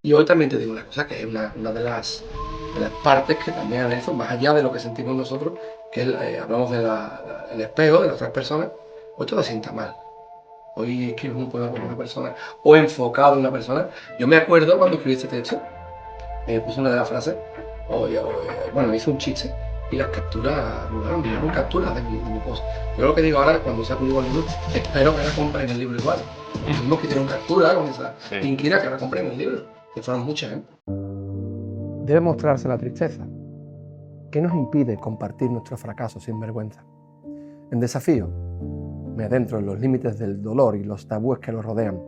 Y hoy también te digo una cosa, que es una de las partes que también analizo, más allá de lo que sentimos nosotros, que es, hablamos del espejo, de las otras personas, hoy todo sienta mal. Hoy escribes un poema con una persona, o enfocado en una persona. Yo me acuerdo cuando escribí este texto, puse una de las frases, bueno, hice un chiste, y las capturas, bueno, me capturas de mi post. Yo lo que digo ahora, cuando saco un libro, espero que la compren el libro igual. Los mismos que hicieron captura con esa inquina, que la compren el libro, que fueron muchas, ¿eh? Debe mostrarse la tristeza. ¿Qué nos impide compartir nuestro fracaso sin vergüenza? En Desafío, me adentro en los límites del dolor y los tabúes que lo rodean,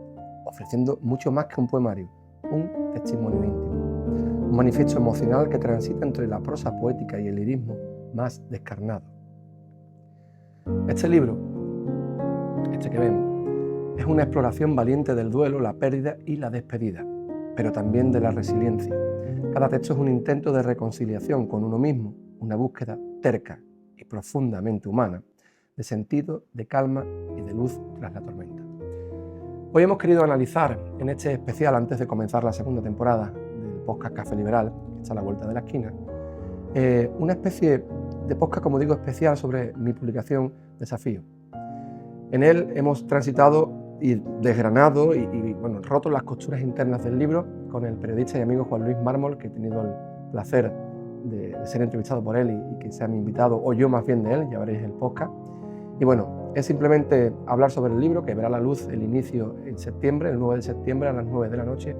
ofreciendo mucho más que un poemario, un testimonio íntimo, un manifiesto emocional que transita entre la prosa poética y el lirismo más descarnado. Este libro, este que ven, es una exploración valiente del duelo, la pérdida y la despedida, pero también de la resiliencia. Cada texto es un intento de reconciliación con uno mismo, una búsqueda terca y profundamente humana de sentido, de calma y de luz tras la tormenta. Hoy hemos querido analizar en este especial, antes de comenzar la segunda temporada del podcast Café Liberal, que está a la vuelta de la esquina, una especie de podcast, como digo, especial sobre mi publicación Desafío. En él hemos transitado y desgranado y bueno, roto las costuras internas del libro con el periodista y amigo Juan Luis Mármol, que he tenido el placer de ser entrevistado por él y que sea mi invitado, o yo más bien de él, ya veréis el podcast. Y bueno, es simplemente hablar sobre el libro, que verá la luz el inicio en septiembre, el 9 de septiembre a las 9 de la noche,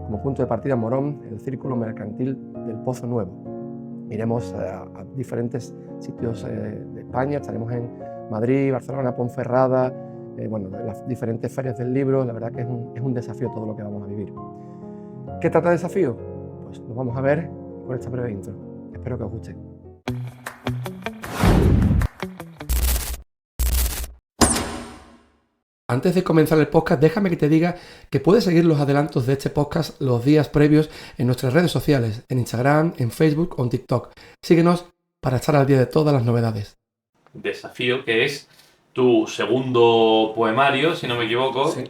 como punto de partida Morón, el Círculo Mercantil del Pozo Nuevo. Iremos a diferentes sitios de España, estaremos en Madrid, Barcelona, Ponferrada, bueno, las diferentes ferias del libro. La verdad que es un desafío todo lo que vamos a vivir. ¿Qué trata el desafío? Pues lo vamos a ver con esta breve intro. Espero que os guste. Antes de comenzar el podcast, déjame que te diga que puedes seguir los adelantos de este podcast los días previos en nuestras redes sociales, en Instagram, en Facebook o en TikTok. Síguenos para estar al día de todas las novedades. Desafío, que es tu segundo poemario, si no me equivoco. Sí.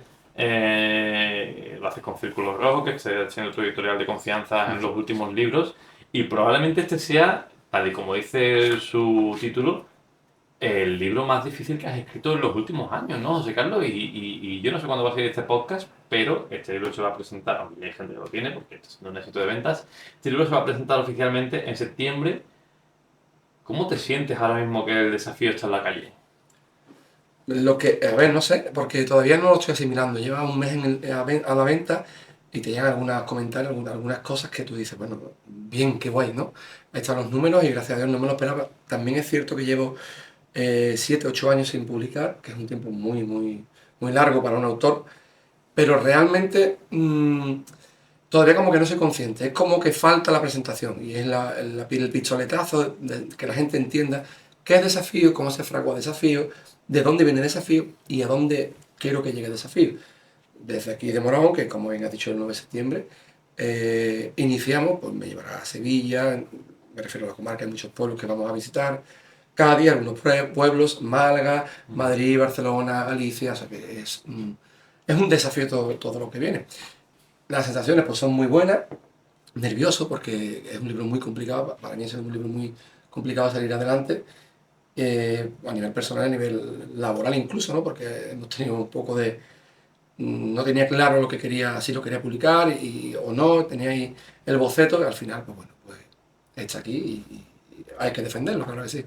Lo haces con Círculo Rojo, que está siendo tu editorial de confianza en los últimos libros. Y probablemente este sea, tal y como dice su título, el libro más difícil que has escrito en los últimos años, ¿no, José Carlos? Y yo no sé cuándo va a salir este podcast, pero este libro se va a presentar, aunque hay gente que lo tiene, porque este es un éxito de ventas. Este libro se va a presentar oficialmente en septiembre. ¿Cómo te sientes ahora mismo que el desafío está en la calle? Lo que, a ver, no sé, porque todavía no lo estoy asimilando. Lleva un mes a la venta y te llegan algunos comentarios, algunas cosas que tú dices, bueno, bien, qué guay, ¿no? Ahí están los números y gracias a Dios no me lo esperaba. También es cierto que llevo 7, 8 años sin publicar, que es un tiempo muy largo para un autor, pero realmente todavía como que no soy consciente. Es como que falta la presentación y es el pistoletazo de que la gente entienda qué es desafío, cómo se fragua desafío, de dónde viene desafío y a dónde quiero que llegue desafío. Desde aquí de Morón, que como bien ha dicho el 9 de septiembre, iniciamos, pues me llevará a Sevilla, me refiero a la comarca, hay muchos pueblos que vamos a visitar, cada día algunos pueblos, Málaga, Madrid, Barcelona, Alicia, o sea que es un desafío todo lo que viene. Las sensaciones pues son muy buenas, nervioso porque es un libro muy complicado, para mí es un libro muy complicado salir adelante, a nivel personal, a nivel laboral incluso, ¿no? Porque hemos tenido un poco de... No tenía claro lo que quería, si lo quería publicar o no, tenía ahí el boceto y al final, pues bueno, pues está aquí y hay que defenderlo, claro que sí.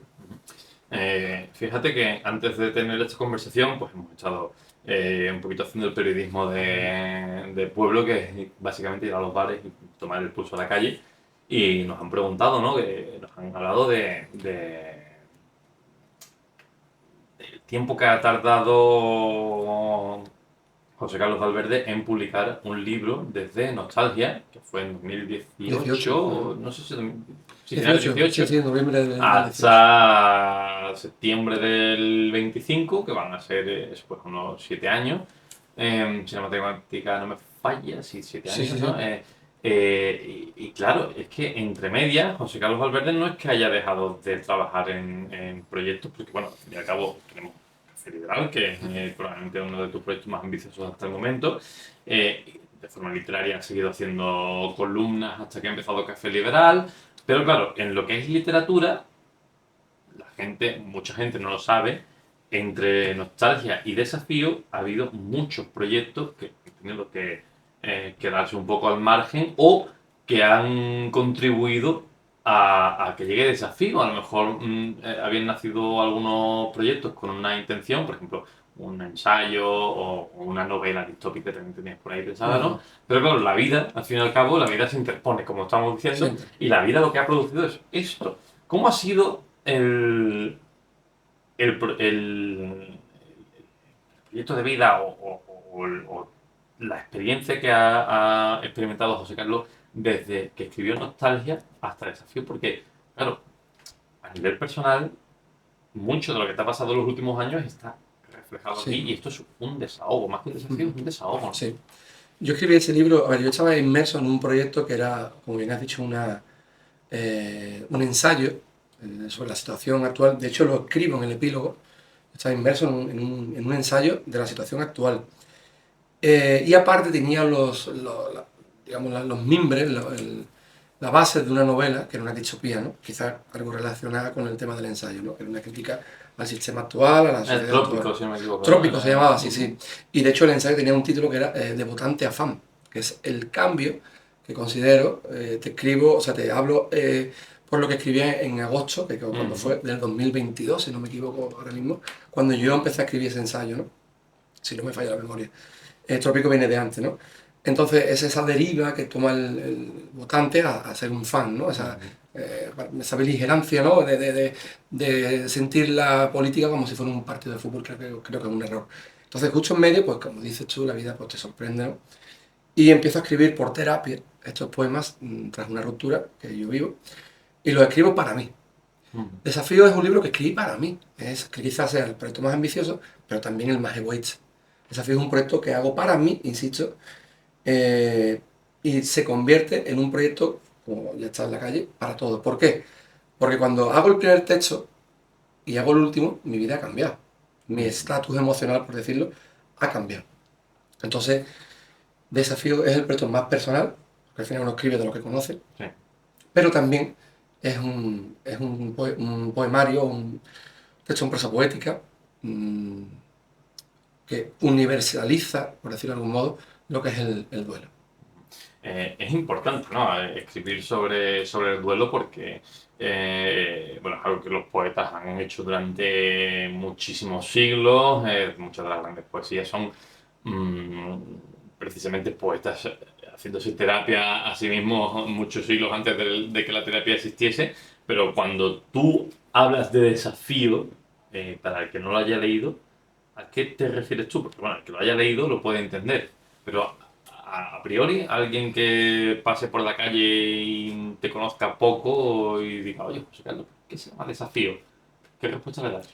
Fíjate que antes de tener esta conversación, pues hemos estado un poquito haciendo el periodismo de pueblo, que es básicamente ir a los bares y tomar el pulso a la calle. Y nos han preguntado, ¿no? Que nos han hablado del tiempo que ha tardado José Carlos Valverde en publicar un libro desde Nostalgia, que fue en 2018, 18. no sé si sí, final del 18, 18, sí, noviembre del 18. hasta septiembre del 25, que van a ser pues, unos 7 años. Si la matemática no me falla, sí, 7 Sí, años, sí, ¿no? sí. Y claro, es que entre medias, José Carlos Valverde no es que haya dejado de trabajar en proyectos, porque bueno, al fin y al cabo tenemos Café Liberal, que es probablemente uno de tus proyectos más ambiciosos hasta el momento. de forma literaria ha seguido haciendo columnas hasta que ha empezado Café Liberal, pero claro, en lo que es literatura, mucha gente no lo sabe, entre nostalgia y desafío ha habido muchos proyectos que han tenido que quedarse un poco al margen o que han contribuido a que llegue desafío. A lo mejor habían nacido algunos proyectos con una intención, por ejemplo, un ensayo o una novela distópica que también tenías por ahí pensada, ¿no? Pero claro, la vida, al fin y al cabo, la vida se interpone, como estamos diciendo, Siempre. y la vida lo que ha producido es esto. ¿Cómo ha sido el proyecto de vida o la experiencia que ha experimentado José Carlos desde que escribió Nostalgia hasta Desafío? Porque, claro, a nivel personal, mucho de lo que te ha pasado en los últimos años está reflejado aquí y esto es un desahogo, más que un desafío, es un desahogo, ¿no? Sí. Yo escribí ese libro, a ver, yo estaba inmerso en un proyecto que era, como bien has dicho, un ensayo sobre la situación actual. De hecho, lo escribo en el epílogo. Estaba inmerso en un ensayo de la situación actual. Y aparte tenía digamos, los mimbres, la base de una novela, que era una distopía, ¿no? Quizás algo relacionada con el tema del ensayo, ¿no? Que era una crítica al sistema actual, a la sociedad Trópico, actual. si no me equivoco. Trópico se llamaba, sí, sí. Y de hecho el ensayo tenía un título que era De votante a fan, que es el cambio que considero, te escribo, o sea, te hablo por lo que escribí en agosto, que cuando fue del 2022, si no me equivoco ahora mismo, cuando yo empecé a escribir ese ensayo, ¿no? Si no me falla la memoria. Trópico viene de antes, ¿no? Entonces es esa deriva que toma el votante a ser un fan, ¿no? Esa beligerancia, ¿no? De sentir la política como si fuera un partido de fútbol, creo que es un error. Entonces justo en medio, pues como dices tú, la vida pues, te sorprende, ¿no? Y empiezo a escribir por terapia estos poemas tras una ruptura que yo vivo, y los escribo para mí. Desafío es un libro que escribí para mí, que quizás sea el proyecto más ambicioso, pero también el más egoísta. Desafío es un proyecto que hago para mí, insisto, y se convierte en un proyecto, como ya está en la calle, para todos. ¿Por qué? Porque cuando hago el primer texto y hago el último, mi vida ha cambiado. Mi estatus emocional, por decirlo, ha cambiado. Entonces, Desafío es el proyecto más personal, porque al final uno escribe de lo que conoce, Sí. pero también un poemario, un texto en prosa poética, que universaliza, por decirlo de algún modo, lo que es el duelo. Es importante, ¿no? Escribir sobre el duelo porque bueno, es algo que los poetas han hecho durante muchísimos siglos. Muchas de las grandes poesías son precisamente poetas haciéndose terapia a sí mismos muchos siglos antes de que la terapia existiese. Pero cuando tú hablas de desafío, para el que no lo haya leído, ¿a qué te refieres tú? Porque bueno, el que lo haya leído lo puede entender, pero a priori, alguien que pase por la calle y te conozca poco y diga, oye, José Carlos, ¿qué se llama desafío? ¿Qué respuesta le das?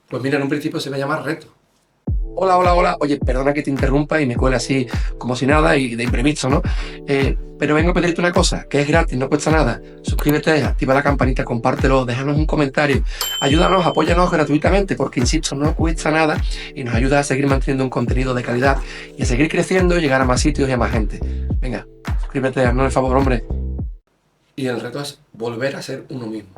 Pues mira, en un principio se va a llamar reto. Hola, hola, hola. Oye, perdona que te interrumpa y me cuele así como si nada y de imprevisto, ¿no? Pero vengo a pedirte una cosa, que es gratis, no cuesta nada. Suscríbete, activa la campanita, compártelo, déjanos un comentario. Ayúdanos, apóyanos gratuitamente, porque insisto, no cuesta nada y nos ayuda a seguir manteniendo un contenido de calidad y a seguir creciendo y llegar a más sitios y a más gente. Venga, suscríbete, haznos el favor, hombre. Y el reto es volver a ser uno mismo.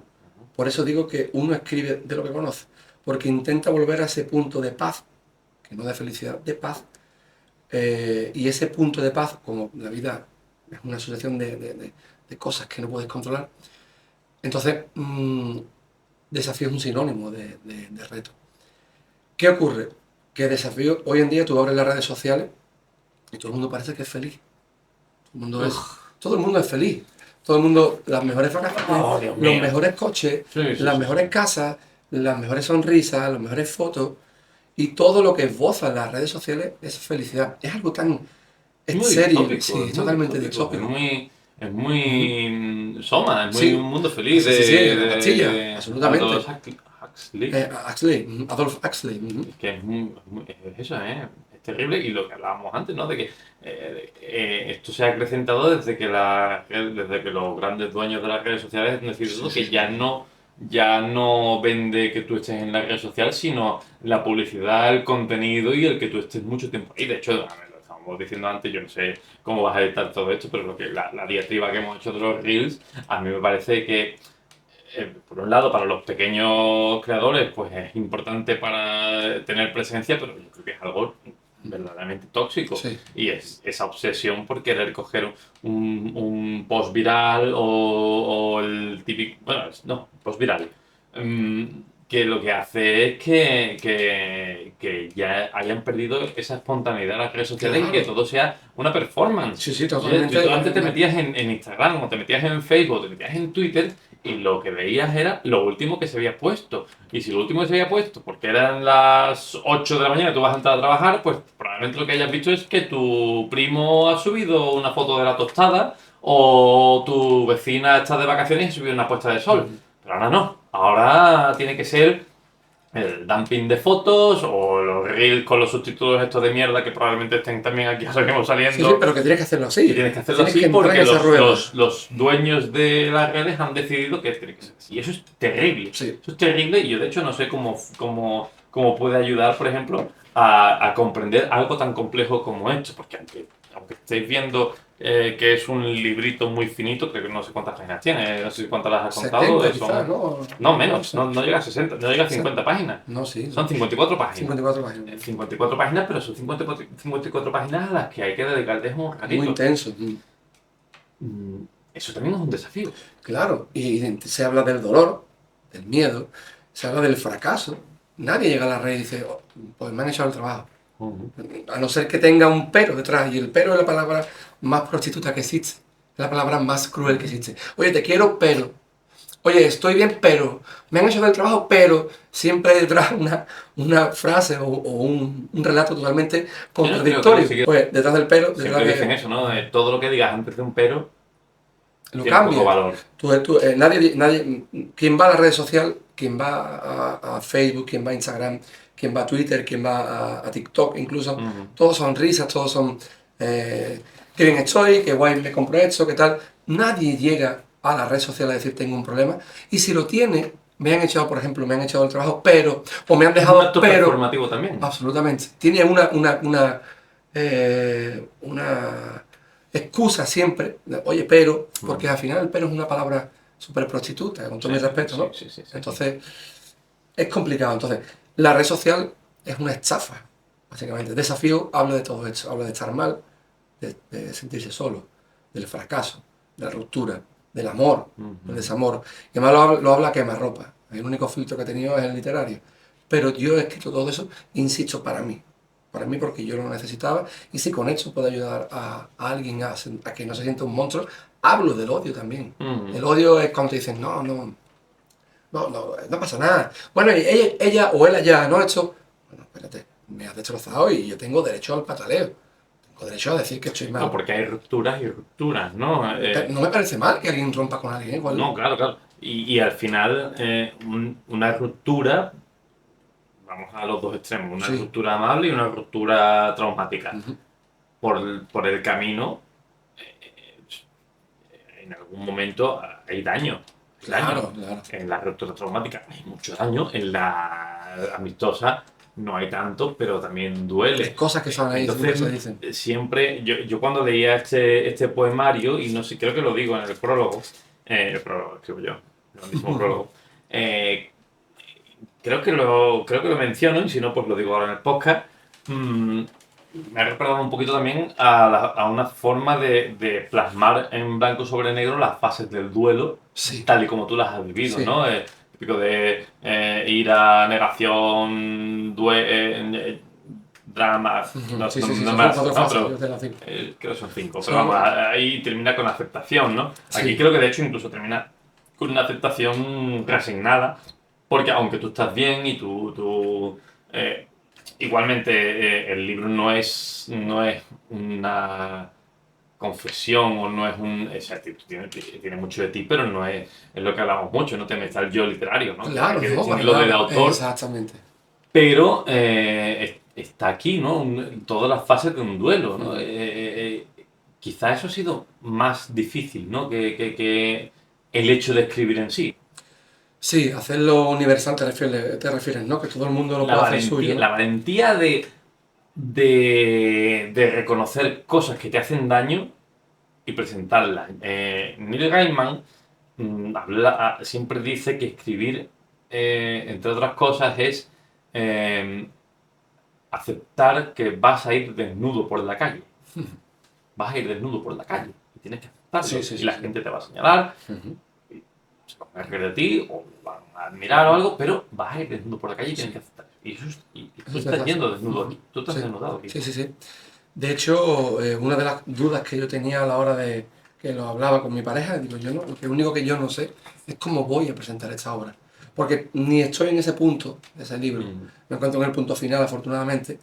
Por eso digo que uno escribe de lo que conoce, porque intenta volver a ese punto de paz, que no de felicidad, de paz. Y ese punto de paz, como la vida es una sucesión de cosas que no puedes controlar, entonces desafío es un sinónimo de reto. ¿Qué ocurre? Que desafío, hoy en día tú abres las redes sociales y todo el mundo parece que es feliz. Todo el mundo es feliz. Todo el mundo, las mejores vacaciones, los mejores coches, las mejores casas, las mejores sonrisas, las mejores fotos. Y todo lo que esboza en las redes sociales es felicidad. Es algo tan serio, sí, es totalmente distópico. Es muy Soma, es muy Sí, un mundo feliz sí, la pastilla, absolutamente. Aldous Huxley. Adolf Huxley. Que es eso, es terrible. Y lo que hablábamos antes, ¿no? De que esto se ha acrecentado desde que los grandes dueños de las redes sociales han decidido que ya no vende que tú estés en la red social, sino la publicidad, el contenido y el que tú estés mucho tiempo ahí. De hecho, a ver, lo estábamos estábamos diciendo antes, yo no sé cómo vas a editar todo esto, pero la diatriba que hemos hecho de los Reels, a mí me parece que, por un lado, para los pequeños creadores, pues es importante para tener presencia, pero yo creo que es algo verdaderamente tóxico. Sí. Y es esa obsesión por querer coger un post viral o el típico... Bueno, no, post viral. Que lo que hace es que ya hayan perdido esa espontaneidad en las redes sociales y que Claro. todo sea una performance. Sí, sí, Tú totalmente. antes te metías en Instagram o te metías en Facebook o te metías en Twitter y lo que veías era lo último que se había puesto. Y si lo último que se había puesto, porque eran las 8 de la mañana y tú vas a entrar a trabajar, pues probablemente lo que hayas visto es que tu primo ha subido una foto de la tostada o tu vecina está de vacaciones y ha subido una puesta de sol. Pero ahora no. Ahora tiene que ser el dumping de fotos o los reels con los subtítulos estos de mierda que probablemente estén también aquí ahora mismo Sí, sí, saliendo. pero que tienes que hacerlo Y así. tienes que hacerlo Tienes así que entrar porque en esa rueda. los dueños de las redes han decidido que tiene que ser así. Y eso es terrible. Sí. Eso es terrible y yo de hecho no sé cómo puede ayudar, por ejemplo, a comprender algo tan complejo como esto. Porque aunque estéis viendo que es un librito muy finito, creo que no sé cuántas páginas tiene, no sé cuántas las has contado. 70 quizás, ¿no? No, menos, sé. no llega a 60, no llega a 50 páginas. No, sí. Son 54 páginas. 54 páginas. 54 páginas, pero son 54 páginas a las que hay que dedicarles un ratito. Muy intenso. Eso también es un desafío. Claro, y se habla del dolor, del miedo, se habla del fracaso. Nadie llega a la red y dice, "Oh, pues me han echado el trabajo". A no ser que tenga un pero detrás, y el pero es la palabra más prostituta que existe, es la palabra más cruel que existe. Oye, te quiero, pero. Oye, estoy bien, pero. Me han hecho el trabajo, pero. Siempre hay detrás una frase o un relato totalmente contradictorio. Pues detrás del pero, detrás Siempre dicen eso, ¿no? Todo lo que digas antes de un pero lo tiene poco cambia. valor. Nadie, quien va a la red social, quien va a Facebook, quien va a Instagram, quien va a Twitter, quien va a TikTok incluso, todos son risas, todos son qué bien estoy, qué guay me compro esto, qué tal. Nadie llega a la red social a decir tengo un problema. Y si lo tiene, me han echado, por ejemplo, me han echado el trabajo, pero, o me han Es un dejado, acto pero. performativo también. Absolutamente. Tiene una excusa siempre, oye, pero, porque al final el pero es una palabra súper prostituta, con todo mi respeto, ¿no? Sí. Entonces, es complicado. Entonces, la red social es una estafa, básicamente. El desafío habla de todo esto, habla de estar mal, de sentirse solo, del fracaso, de la ruptura, del amor, del desamor. Y además lo habla a quemarropa. El único filtro que he tenido es el literario. Pero yo he escrito todo eso, insisto, para mí porque yo lo necesitaba, y si con esto puedo ayudar a alguien a que no se sienta un monstruo. Hablo del odio también. El odio es cuando te dicen, no pasa nada. Bueno, y ella o él allá no ha hecho, bueno, espérate, me has destrozado y yo tengo derecho al pataleo. Tengo derecho a decir que estoy mal. No, porque hay rupturas y rupturas, ¿no? No me parece mal que alguien rompa con alguien. Igual. No, claro. Y al final, una ruptura, vamos a los dos extremos, una ruptura amable y una ruptura traumática. Por el camino, en algún momento hay daño. Claro. En la ruptura traumática hay mucho daño, en la amistosa no hay tanto, pero también duele. Hay cosas que son ahí. Entonces, se dicen. siempre, yo cuando leía este poemario, y no sé, creo que lo digo en el prólogo escribo yo, el mismo prólogo, creo que lo menciono, y si no, pues lo digo ahora en el podcast. Me ha recordado un poquito también a una forma de plasmar en blanco sobre negro las fases del duelo, tal y como tú las has vivido, ¿no? Típico de ira, negación, drama, no más, ¿no? Pero creo que son 5, pero vamos, ahí termina con aceptación, ¿no? Aquí creo que de hecho incluso termina con una aceptación resignada, porque aunque tú estás bien y tú igualmente, el libro no es una confesión o no es un... O sea, tiene mucho de ti, pero no es lo que hablamos mucho, no te está el yo literario, ¿no? Claro, que tiene lo del autor. Exactamente. Pero está aquí, ¿no? Todas las fases de un duelo, ¿no? Quizá eso ha sido más difícil, ¿no? Que el hecho de escribir en sí. Sí, hacerlo universal te refieres, ¿no? Que todo el mundo lo pueda hacer suyo, ¿no? La valentía de de reconocer cosas que te hacen daño y presentarlas. Neil Gaiman siempre dice que escribir, entre otras cosas, es aceptar que vas a ir desnudo por la calle. Vas a ir desnudo por la calle y tienes que aceptarlo. Sí, sí, y sí, la sí. gente te va a señalar, se van a reír de ti o van a admirar o algo, pero vas a ir desnudo por la calle y tienes que aceptar eso. Y tú Eso te estás hace. yendo desnudo aquí. Tú estás Sí, desnudado aquí. sí, sí, sí. De hecho, una de las dudas que yo tenía a la hora de que lo hablaba con mi pareja, digo yo no, lo único que yo no sé es cómo voy a presentar esta obra. Porque ni estoy en ese punto de ese libro, me encuentro en el punto final, afortunadamente,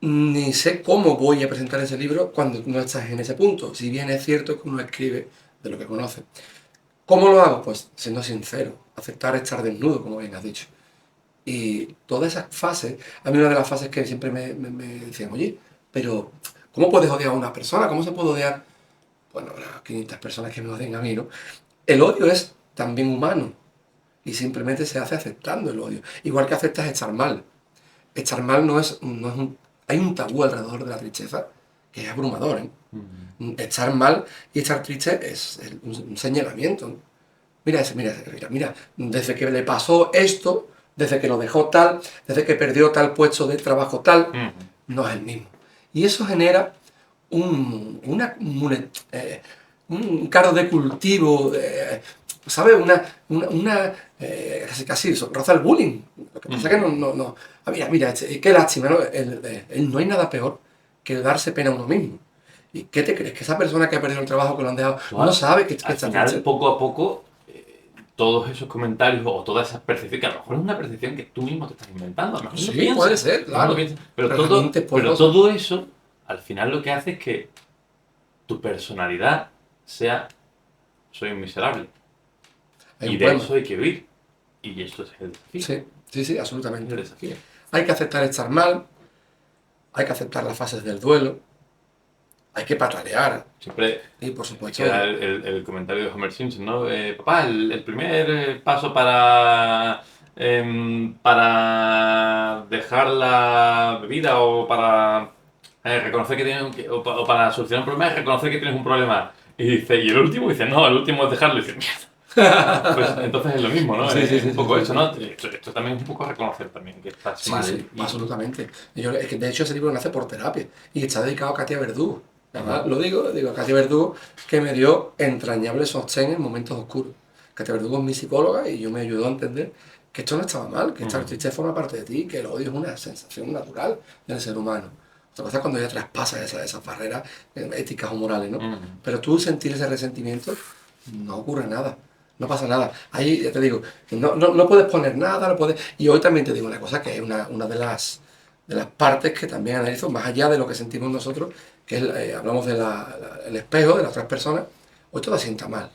ni sé cómo voy a presentar ese libro cuando no estás en ese punto. Si bien es cierto que uno escribe de lo que conoce. ¿Cómo lo hago? Pues siendo sincero, aceptar estar desnudo, como bien has dicho. Y todas esas fases, a mí una de las fases que siempre me decían, oye, pero ¿cómo puedes odiar a una persona? ¿Cómo se puede odiar? Bueno, habrá 500 personas que me odien a mí, ¿no? El odio es también humano y simplemente se hace aceptando el odio. Igual que aceptas estar mal. Estar mal no es un... Hay un tabú alrededor de la tristeza que es abrumador, ¿eh? Estar mal y estar triste es un señalamiento, ¿no? Mira ese, mira ese, mira, desde que le pasó esto, desde que lo dejó tal, desde que perdió tal puesto de trabajo tal, no es el mismo. Y eso genera un cargo de cultivo, ¿sabes? Casi roza el bullying. Lo que pasa es que no. Mira, qué lástima, ¿no? No hay nada peor que darse pena a uno mismo. ¿Y qué te crees? Que esa persona que ha perdido el trabajo, que lo han dejado, no sabe que Al está final, triste. poco a poco, todos esos comentarios o todas esas percepciones, que a lo mejor es una percepción que tú mismo te estás inventando, a lo mejor no Sí, piensas, puede ser, a lo mejor no claro. piensas, pero Poderosas. todo eso, al final lo que hace es que tu personalidad sea, soy un miserable. Hay Y un de poema. eso hay que vivir. Y esto es el desafío. Sí, sí, sí, Es absolutamente. el desafío. Hay que aceptar estar mal, hay que aceptar las fases del duelo, hay que patalear. Siempre Y por queda supuesto, el comentario de Homer Simpson, ¿no? Papá, el primer paso para dejar la bebida o para reconocer que tienes o para solucionar un problema es reconocer que tienes un problema. Y dice, y el último dice, no, el último es dejarlo. Y dice, mierda. Pues entonces es lo mismo, ¿no? sí, sí, Es sí, un sí, poco sí, eso, sí. ¿no? Esto también es un poco reconocer también que estás Sí, mal. sí, absolutamente. Es que de hecho ese libro nace por terapia y está dedicado a Katia Verdugo. Además, lo digo, Katia Verdugo, que me dio entrañable sostén en momentos oscuros. Katia Verdugo es mi psicóloga y yo me ayudó a entender que esto no estaba mal, que estar triste forma parte de ti, que el odio es una sensación natural del ser humano. Otra cosa es cuando ya traspasas esas barreras éticas o morales, ¿no? Pero tú sentir ese resentimiento, no ocurre nada. No pasa nada. Ahí, ya te digo, no puedes poner nada, no puedes... Y hoy también te digo una cosa, que es una de las partes que también analizo, más allá de lo que sentimos nosotros, que es, hablamos del espejo de las otras personas. Hoy todo sienta mal.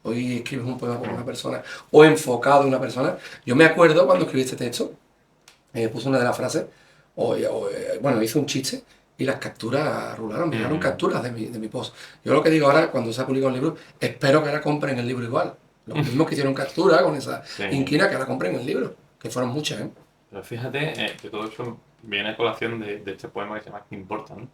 Hoy escribes un poema con una persona o enfocado en una persona. Yo me acuerdo cuando escribí este texto, puse una de las frases, bueno, hice un chiste y las capturas rularon, me llegaron capturas de mi post. Yo lo que digo ahora, cuando se ha publicado el libro, espero que ahora compren el libro igual. Los mismos que hicieron captura con esa inquina, que ahora compren el libro, que fueron muchas, ¿eh? Pero fíjate que todo eso viene a colación de este poema que se llama ¿Qué importa? ¿No?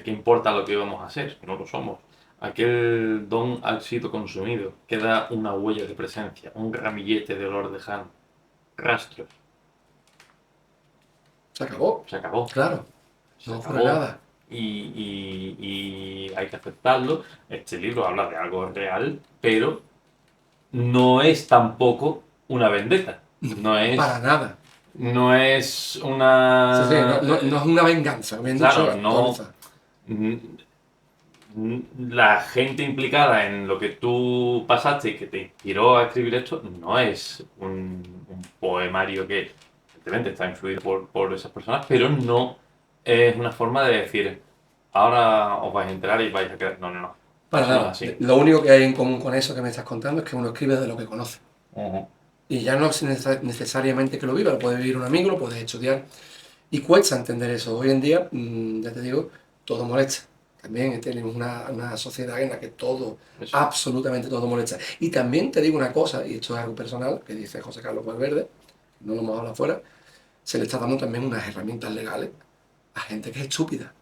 ¿Qué importa lo que íbamos a hacer? No lo somos. Aquel don ha sido consumido. Queda una huella de presencia, un ramillete de olor lejano. Rastros. Se acabó, Se acabó. claro, Se no ocurre acabó. nada. Y hay que aceptarlo. Este libro habla de algo real, pero no es tampoco una vendetta. No Para es, nada. no es Sí, sí, una... no es una venganza, como bien dicho, claro, no... actualiza. La gente implicada en lo que tú pasaste y que te inspiró a escribir esto no es un poemario que evidentemente está influido por esas personas, pero no es una forma de decir, ahora os vais a enterar y vais a quedar... No, no, no. Para Eso no es nada. así. Lo único que hay en común con eso que me estás contando es que uno escribe de lo que conoce. Ujú. Y ya no es necesariamente que lo viva, lo puede vivir un amigo, lo puedes estudiar. Y cuesta entender eso. Hoy en día, ya te digo, todo molesta. También tenemos una sociedad en la que todo, Eso. absolutamente todo molesta. Y también te digo una cosa, y esto es algo personal, que dice José Carlos Valverde, no lo hemos hablado afuera, se le está dando también unas herramientas legales a gente que es estúpida.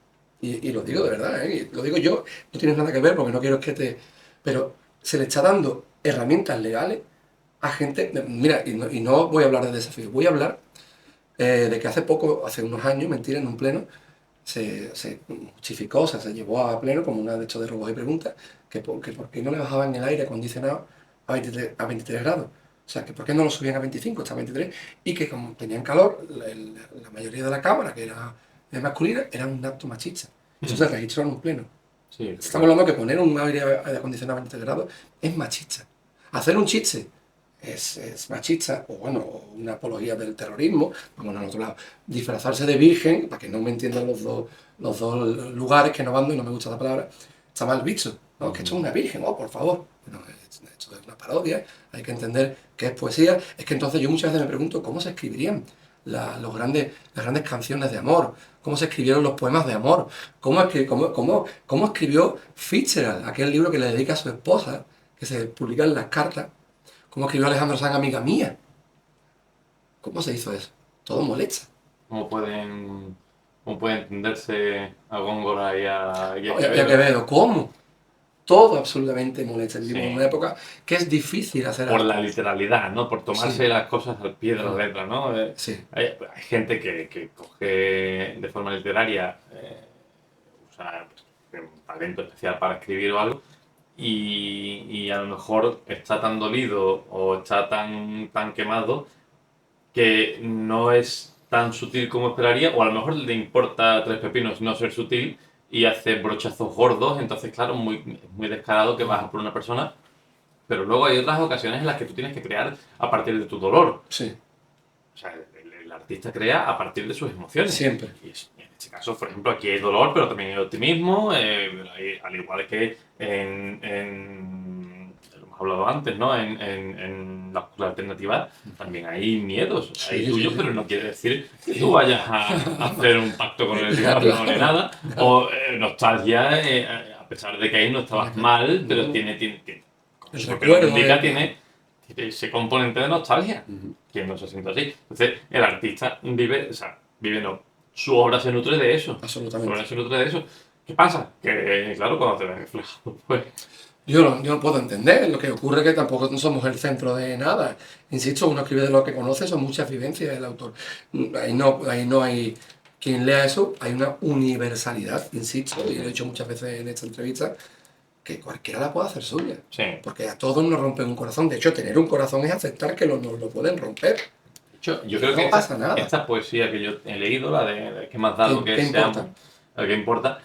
Y lo digo de verdad, ¿eh? Y lo digo yo, no tienes nada que ver porque no quiero que te... Pero se le está dando herramientas legales a gente... Mira, y no voy a hablar de desafío, voy a hablar de que hace poco, hace unos años, mentira, en un pleno, se justificó, o sea, se llevó a pleno como una de estos de robos y preguntas, que por qué no le bajaban el aire acondicionado a 23 grados. O sea, que por qué no lo subían a 25, hasta 23, y que como tenían calor, la mayoría de la cámara, que era masculina, era un acto machista. Eso se registró en un pleno. Sí, Estamos hablando que poner un aire acondicionado a 23 grados es machista. Hacer un chiste es machista, o bueno, una apología del terrorismo, vamos al otro lado. Disfrazarse de virgen, para que no me entiendan los dos lugares, que no van y no me gusta la palabra, está mal visto. No, que esto es una virgen, oh, por favor. No, esto es una parodia, hay que entender que es poesía. Es que entonces yo muchas veces me pregunto cómo se escribirían las grandes canciones de amor, cómo se escribieron los poemas de amor, cómo escribió Fitzgerald, aquel libro que le dedica a su esposa, que se publica en las cartas, cómo escribió Alejandro Sanz, amiga mía. ¿Cómo se hizo eso? Todo molesta. cómo puede entenderse a Góngora y a Quevedo, ¿cómo? Todo absolutamente molesta. Vivimos en Sí. una época que es difícil hacer Por arte. la literalidad, ¿no? Por tomarse Sí. las cosas al pie de la letra, ¿no? Sí. Hay gente que coge de forma literaria, usa pues, un talento especial para escribir o algo, y a lo mejor está tan dolido o está tan quemado que no es tan sutil como esperaría, o a lo mejor le importa tres pepinos no ser sutil y hace brochazos gordos, entonces claro, muy descarado que vas a por una persona, pero luego hay otras ocasiones en las que tú tienes que crear a partir de tu dolor. Sí. O sea, el artista crea a partir de sus emociones. Siempre. Y en este caso, por ejemplo, aquí hay dolor, pero también hay optimismo, al igual que lo hemos hablado antes, ¿no? En la alternativa también hay miedos, hay tuyos, pero no quiere decir que tú vayas a hacer un pacto con el diablo ni nada. O nostalgia, a pesar de que ahí no estabas mal, pero tiene El porque lo que recuerdo. indica tiene ese componente de nostalgia. ¿Quién no se siente así? Entonces, el artista vive no, su obra se nutre de eso. Absolutamente. Su obra se nutre de eso. ¿Qué pasa? Que, claro, cuando te ves reflejado, pues... Yo no puedo entender. Lo que ocurre es que tampoco somos el centro de nada. Insisto, uno escribe de lo que conoce, son muchas vivencias del autor. Ahí no hay quien lea eso, hay una universalidad, insisto, y lo he dicho muchas veces en esta entrevista, que cualquiera la puede hacer suya. Sí. Porque a todos nos rompen un corazón. De hecho, tener un corazón es aceptar que nos lo pueden romper. De hecho, yo creo No que pasa nada. esta poesía que yo he leído, la de ¿qué más da lo que ¿Qué sea? importa? Lo que importa,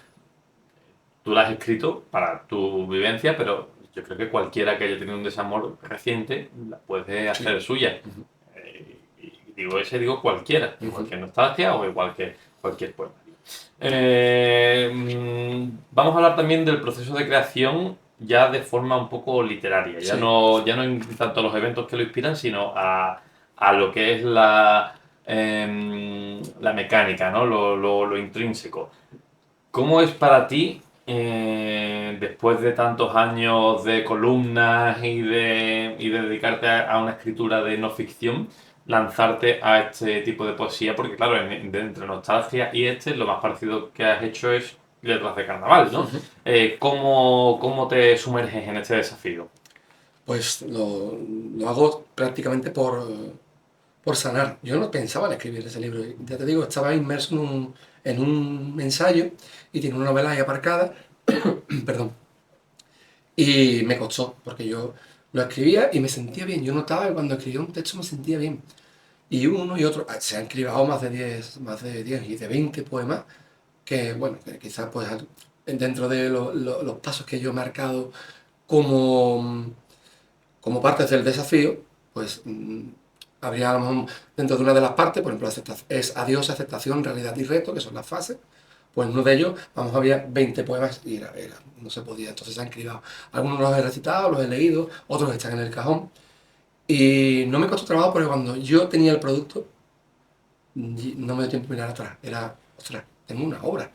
tú la has escrito para tu vivencia, pero yo creo que cualquiera que haya tenido un desamor reciente la puede hacer suya. Y digo cualquiera, igual que nostalgia o igual que cualquier poema. Vamos a hablar también del proceso de creación ya de forma un poco literaria, ya Sí. no en tanto a los eventos que lo inspiran, sino a lo que es la mecánica, ¿no? Lo intrínseco. ¿Cómo es para ti, después de tantos años de columnas y de dedicarte a una escritura de no ficción, lanzarte a este tipo de poesía? Porque claro, entre nostalgia y lo más parecido que has hecho es letras de carnaval, ¿no? ¿Cómo te sumerges en este desafío? Pues lo hago prácticamente por sanar. Yo no pensaba en escribir ese libro. Ya te digo, estaba inmerso en un ensayo y tiene una novela ahí aparcada. Perdón. Y me costó, porque yo lo escribía y me sentía bien. Yo notaba que cuando escribía un texto me sentía bien. Y uno y otro, se han cribado más de 10 y de 20 poemas que, bueno, que quizás pues dentro de los pasos que yo he marcado como, como partes del desafío, pues habría a lo mejor dentro de una de las partes, por ejemplo, es adiós, aceptación, realidad y reto, que son las fases. Pues en uno de ellos, vamos, había 20 poemas y no se podía, entonces se han cribado. Algunos los he recitado, los he leído, otros están en el cajón. Y no me costó trabajo porque cuando yo tenía el producto, no me dio tiempo de mirar atrás. Era, ostras, tengo una obra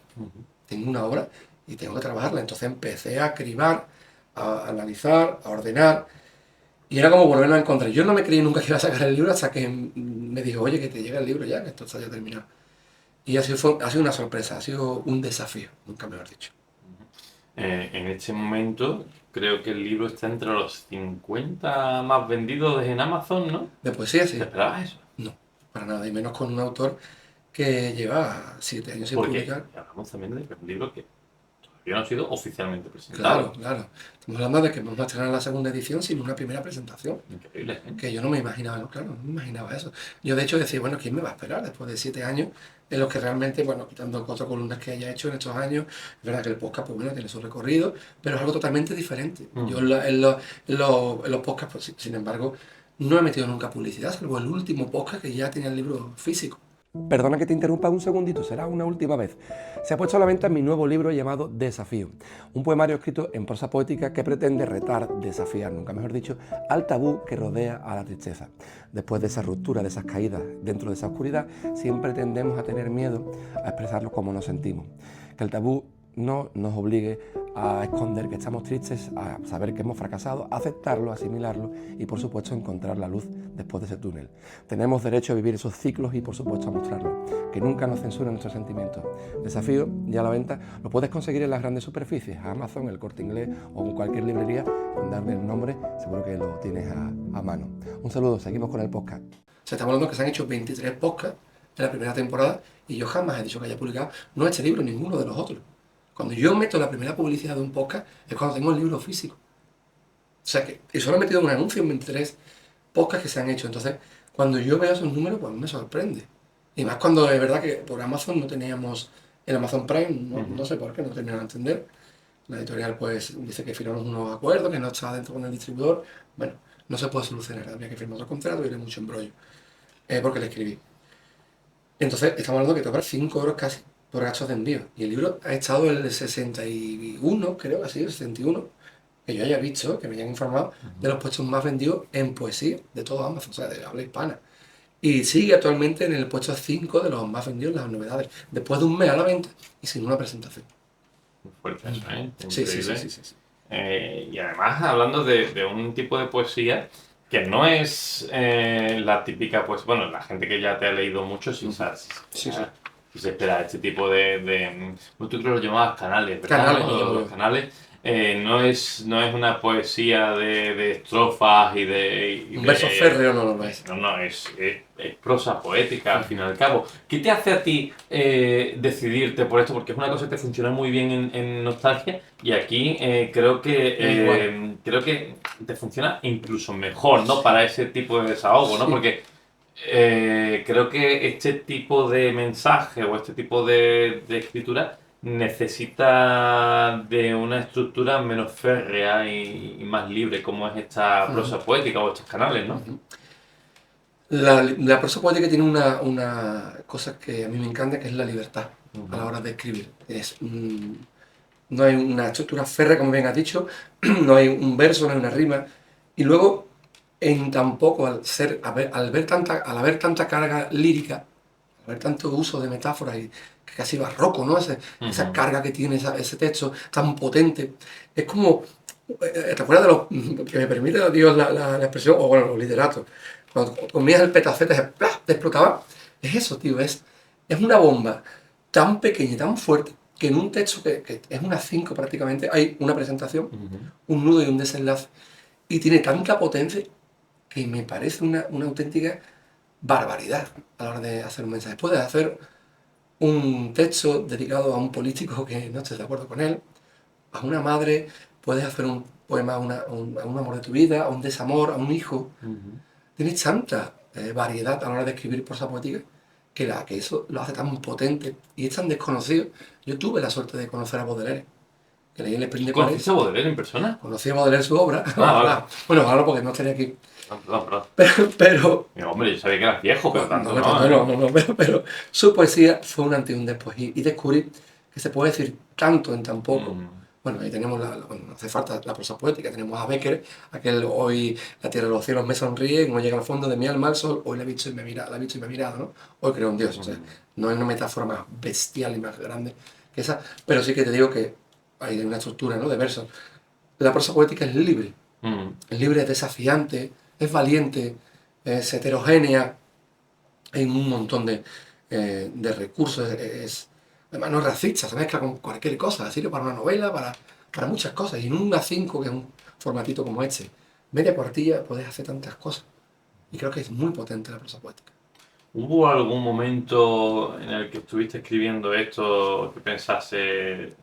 y tengo que trabajarla. Entonces empecé a cribar, a analizar, a ordenar. Y era como volverlo a encontrar. Yo no me creí nunca que iba a sacar el libro hasta que me dijo, oye, que te llega el libro ya, que esto está ya terminado. Y ha sido una sorpresa, ha sido un desafío, nunca mejor dicho. En este momento creo que el libro está entre los 50 más vendidos en Amazon, ¿no? De poesía, ¿Te sí. esperabas eso? No, para nada, y menos con un autor que lleva 7 años sin Porque publicar. hablamos también de que es un libro que todavía no ha sido oficialmente Claro, presentado. claro. Estamos hablando de que vamos a estrenar la segunda edición sin una primera presentación. Increíble, ¿eh? Que yo no me imaginaba, no, claro, no me imaginaba eso. Yo de hecho decía, bueno, ¿quién me va a esperar después de 7 años en los que realmente, bueno, quitando 4 columnas que haya hecho en estos años, es verdad que el podcast, pues bueno, tiene su recorrido, pero es algo totalmente diferente. Yo en los podcasts, pues, sin embargo, no he metido nunca publicidad, salvo el último podcast que ya tenía el libro físico. Perdona que te interrumpa un segundito, será una última vez. Se ha puesto a la venta mi nuevo libro llamado Desafío, un poemario escrito en prosa poética que pretende retar, desafiar, nunca mejor dicho, al tabú que rodea a la tristeza. Después de esa ruptura, de esas caídas dentro de esa oscuridad, siempre tendemos a tener miedo a expresarlo como nos sentimos. Que el tabú no nos obligue a esconder que estamos tristes, a saber que hemos fracasado, a aceptarlo, a asimilarlo y por supuesto encontrar la luz después de ese túnel. Tenemos derecho a vivir esos ciclos y por supuesto a mostrarlo, que nunca nos censuren nuestros sentimientos. Desafío, ya a la venta, lo puedes conseguir en las grandes superficies, Amazon, El Corte Inglés o en cualquier librería, con darle el nombre, seguro que lo tienes a mano. Un saludo, seguimos con el podcast. Se está hablando que se han hecho 23 podcasts en la primera temporada y yo jamás he dicho que haya publicado, no este libro, ninguno de los otros. Cuando yo meto la primera publicidad de un podcast es cuando tengo el libro físico. O sea que, y solo he metido un anuncio en 23 podcasts que se han hecho. Entonces, cuando yo veo esos números, pues me sorprende. Y más cuando es verdad que por Amazon no teníamos el Amazon Prime, no sé por qué, no termino de entender. La editorial pues dice que firmamos unos acuerdos, que no está dentro con el distribuidor. Bueno, no se puede solucionar, habría que firmar otro contrato y era mucho embrollo. Porque le escribí. Entonces, estamos hablando que te cobra 5 euros casi por gastos de envío. Y el libro ha estado en el 61, creo, así, el 61, que yo haya visto, que me hayan informado, de los puestos más vendidos en poesía de todo Amazon, o sea, de habla hispana. Y sigue actualmente en el puesto 5 de los más vendidos en las novedades, después de un mes a la venta y sin una presentación. Muy fuerte eso, ¿eh? Sí, sí, Increíble. sí, sí, sí, sí. Y además hablando de un tipo de poesía que no es la típica, pues bueno, la gente que ya te ha leído mucho, si, Sí, sí. si se espera este tipo tú creo que lo llamabas canales, ¿verdad? Canales, ¿No? lo llamo Los yo. canales. No es una poesía de estrofas y Un de... verso férreo no lo es. No, es prosa poética al fin y al cabo. ¿Qué te hace a ti decidirte por esto? Porque es una cosa que te funciona muy bien en Nostalgia y aquí creo que te funciona incluso mejor, ¿no? Para ese tipo de desahogo, ¿no? Sí. Porque creo que este tipo de mensaje o este tipo de escritura necesita de una estructura menos férrea y más libre, como es esta prosa poética o estos canales, ¿no? La prosa poética tiene una cosa que a mí me encanta, que es la libertad a la hora de escribir. No hay una estructura férrea, como bien has dicho, no hay un verso, no hay una rima. Y luego, tampoco al haber tanta carga lírica, al haber tanto uso de metáforas y que casi barroco, ¿no? Esa carga que tiene ese texto tan potente, es como, ¿te acuerdas de los que me permite Dios la expresión, o bueno, los literatos? Cuando comías el petacete, ¡plá!, te explotaba. Es eso, tío, es una bomba tan pequeña y tan fuerte que en un texto que es unas 5 prácticamente, hay una presentación, un nudo y un desenlace. Y tiene tanta potencia que me parece una auténtica barbaridad a la hora de hacer un mensaje. Puedes hacer un texto dedicado a un político que no estés de acuerdo con él, a una madre, puedes hacer un poema a un amor de tu vida, a un desamor, a un hijo. Tienes tanta variedad a la hora de escribir prosa poética que eso lo hace tan potente y es tan desconocido. Yo tuve la suerte de conocer a Baudelaire, que leí El Sprint de París. ¿Conociste a Baudelaire en persona? Conocí a Baudelaire su obra. Vale. Bueno, ahora porque no estaría aquí. Perdón. Pero Mira, hombre, yo sabía que eras viejo, pero tanto pero su poesía fue un antes y un después. Y descubrí que se puede decir tanto en tan poco. Bueno, ahí tenemos bueno, no hace falta la prosa poética, tenemos a Becker, aquel hoy la tierra de los cielos me sonríe, hoy llega al fondo de mi alma el sol, hoy la he visto y me ha mirado, ¿no? Hoy creo en Dios, o sea, no hay una metáfora más bestial y más grande que esa, pero sí que te digo que hay una estructura, ¿no?, de versos. La prosa poética es libre, es desafiante, es valiente, es heterogénea en un montón de recursos, además no es racista, se mezcla con cualquier cosa, sirve para una novela, para muchas cosas. Y en un A5, que es un formatito como este, media cuartilla, puedes hacer tantas cosas. Y creo que es muy potente la prosa poética. ¿Hubo algún momento en el que estuviste escribiendo esto que pensase,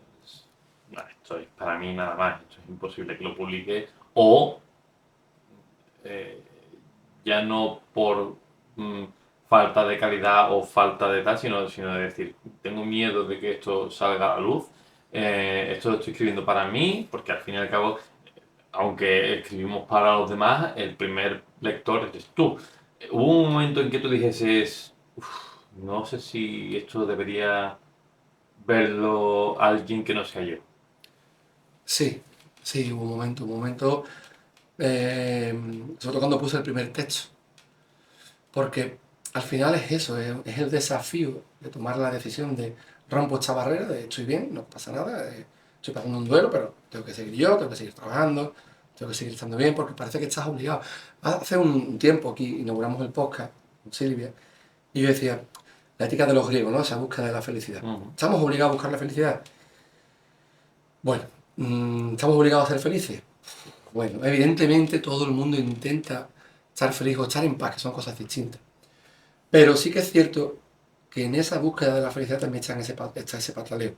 "No, esto es para mí nada más, esto es imposible que lo publique"? O eh, ya no por falta de calidad o falta de tal, sino de decir, tengo miedo de que esto salga a la luz, esto lo estoy escribiendo para mí, porque al fin y al cabo, aunque escribimos para los demás, el primer lector eres tú. ¿Hubo un momento en que tú dijeses, "Uf, no sé si esto debería verlo alguien que no sea yo"? Sí, sí, hubo un momento, sobre todo cuando puse el primer texto, porque al final es eso, es el desafío de tomar la decisión de rompo esta barrera, de estoy bien, no pasa nada, estoy pasando un duelo, pero tengo que seguir yo, tengo que seguir trabajando, tengo que seguir estando bien, porque parece que estás obligado. Hace un tiempo aquí inauguramos el podcast con Silvia, y yo decía, la ética de los griegos, ¿no? Esa búsqueda de la felicidad. ¿Estamos obligados a buscar la felicidad? Bueno, ¿estamos obligados a ser felices? Bueno, evidentemente todo el mundo intenta estar feliz o estar en paz, que son cosas distintas. Pero sí que es cierto que en esa búsqueda de la felicidad también está ese pataleo.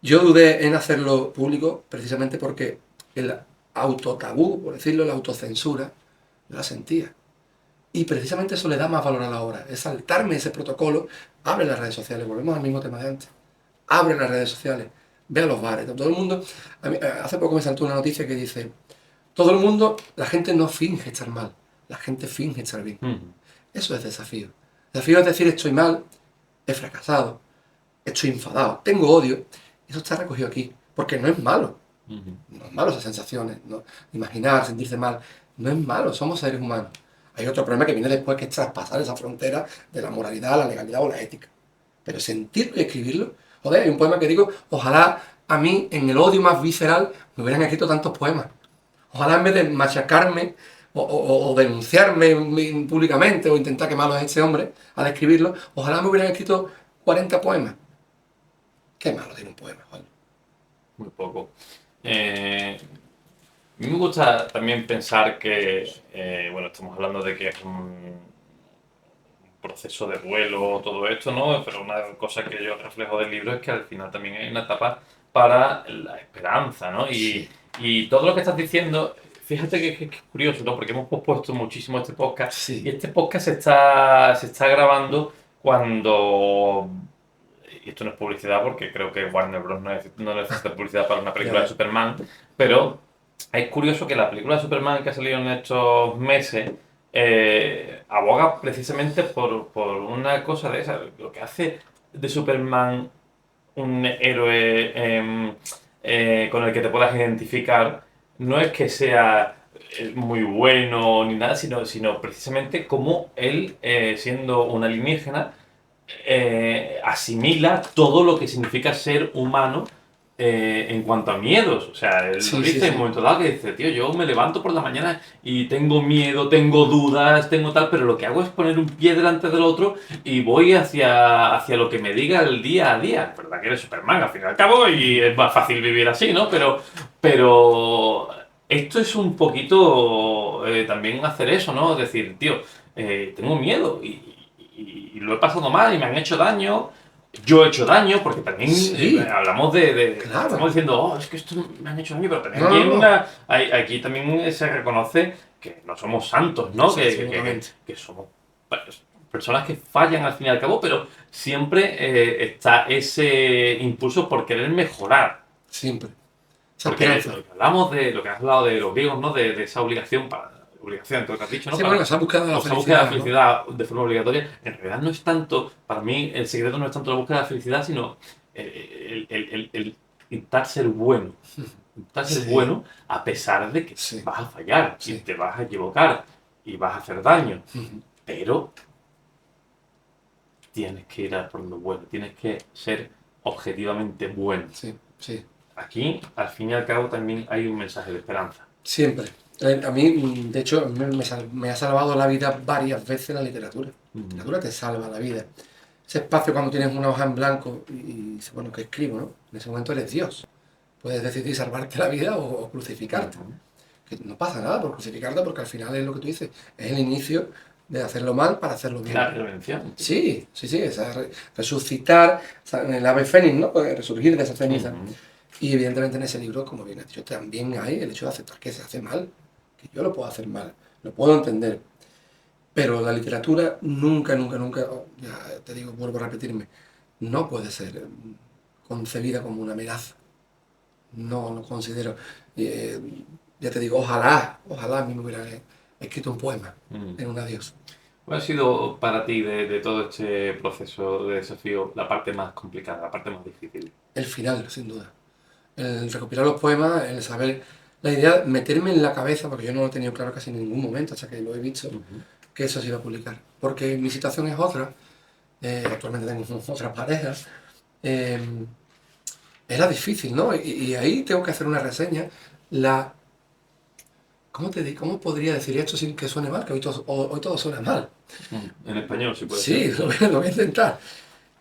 Yo dudé en hacerlo público precisamente porque el autotabú, por decirlo, la autocensura, yo la sentía. Y precisamente eso le da más valor a la obra. Es saltarme ese protocolo, abre las redes sociales, volvemos al mismo tema de antes. Abre las redes sociales, ve a los bares, todo el mundo. Hace poco me saltó una noticia que dice, todo el mundo, la gente no finge estar mal, la gente finge estar bien. Eso es desafío. Desafío es decir, estoy mal, he fracasado, estoy enfadado, tengo odio. Eso está recogido aquí, porque no es malo. No es malo esas sensaciones, ¿no? Imaginar, sentirse mal, no es malo, somos seres humanos. Hay otro problema que viene después, que es traspasar esa frontera de la moralidad, la legalidad o la ética. Pero sentirlo y escribirlo, joder, hay un poema que digo, ojalá a mí en el odio más visceral me hubieran escrito tantos poemas. Ojalá en vez de machacarme o denunciarme públicamente o intentar que malo es este hombre al escribirlo, ojalá me hubieran escrito 40 poemas. Qué malo tiene un poema, joder. Muy poco. A mí me gusta también pensar que, bueno, estamos hablando de que es un proceso de duelo, todo esto, ¿no? Pero una cosa que yo reflejo del libro es que al final también hay una etapa para la esperanza, ¿no? Y todo lo que estás diciendo, fíjate que es curioso, ¿no? Porque hemos pospuesto muchísimo este podcast. Sí. Y este podcast se está grabando cuando... Y esto no es publicidad porque creo que Warner Bros. No necesita publicidad para una película de Superman, pero es curioso que la película de Superman que ha salido en estos meses aboga precisamente por una cosa de esa. Lo que hace de Superman un héroe con el que te puedas identificar no es que sea muy bueno ni nada, sino precisamente como él, siendo un alienígena, asimila todo lo que significa ser humano en cuanto a miedos. O sea, él lo dice en un momento dado que dice, tío, yo me levanto por la mañana y tengo miedo, tengo dudas, tengo tal, pero lo que hago es poner un pie delante del otro y voy hacia lo que me diga el día a día. ¿Verdad que eres Superman al fin y al cabo? Y es más fácil vivir así, ¿no? Pero esto es un poquito también hacer eso, ¿no? Decir, tío, tengo miedo y lo he pasado mal y me han hecho daño. Yo he hecho daño, porque también hablamos Claro. Estamos diciendo, oh, es que esto me han hecho daño, pero también aquí también se reconoce que no somos santos, ¿no? Que somos personas que fallan al fin y al cabo, pero siempre está ese impulso por querer mejorar. Siempre. Porque hablamos de lo que has hablado de los griegos, ¿no? De esa obligación obligación, todo lo que has dicho, ¿no? Sí, bueno, esa búsqueda de la felicidad de forma obligatoria, en realidad no es tanto, para mí el secreto no es tanto la búsqueda de la felicidad, sino el intentar ser bueno. Intentar ser bueno a pesar de que vas a fallar y te vas a equivocar y vas a hacer daño. Pero tienes que ir a por lo bueno, tienes que ser objetivamente bueno. Sí. Aquí, al fin y al cabo, también hay un mensaje de esperanza. Siempre. A mí, de hecho, me ha salvado la vida varias veces la literatura. La literatura te salva la vida. ese espacio cuando tienes una hoja en blanco y dices, bueno, ¿qué escribo, no? En ese momento eres Dios. Puedes decidir salvarte la vida o crucificarte. Que no pasa nada por crucificarte porque al final es lo que tú dices, es el inicio de hacerlo mal para hacerlo bien. La prevención. Sí, esa resucitar, o sea, el ave fénix, ¿no? Pues resurgir de esa ceniza. Y evidentemente en ese libro, como bien has dicho, también hay el hecho de aceptar que se hace mal, que yo lo puedo hacer mal, lo puedo entender. Pero la literatura nunca, nunca, nunca, ya te digo, vuelvo a repetirme, no puede ser concebida como una amenaza. No lo considero. Eh, ya te digo, ojalá a mí me hubiera escrito un poema en un adiós. ¿Cuál ha sido para ti de todo este proceso de desafío la parte más complicada, la parte más difícil? El final, sin duda. El recopilar los poemas, el saber la idea, meterme en la cabeza, porque yo no lo he tenido claro casi en ningún momento hasta que lo he visto, que eso se iba a publicar. Porque mi situación es otra, actualmente tengo otra pareja, era difícil, ¿no? Y ahí tengo que hacer una reseña. ¿Cómo podría decir esto sin que suene mal? Que hoy todo suena mal. En español, si puede Sí, ser. lo voy a intentar.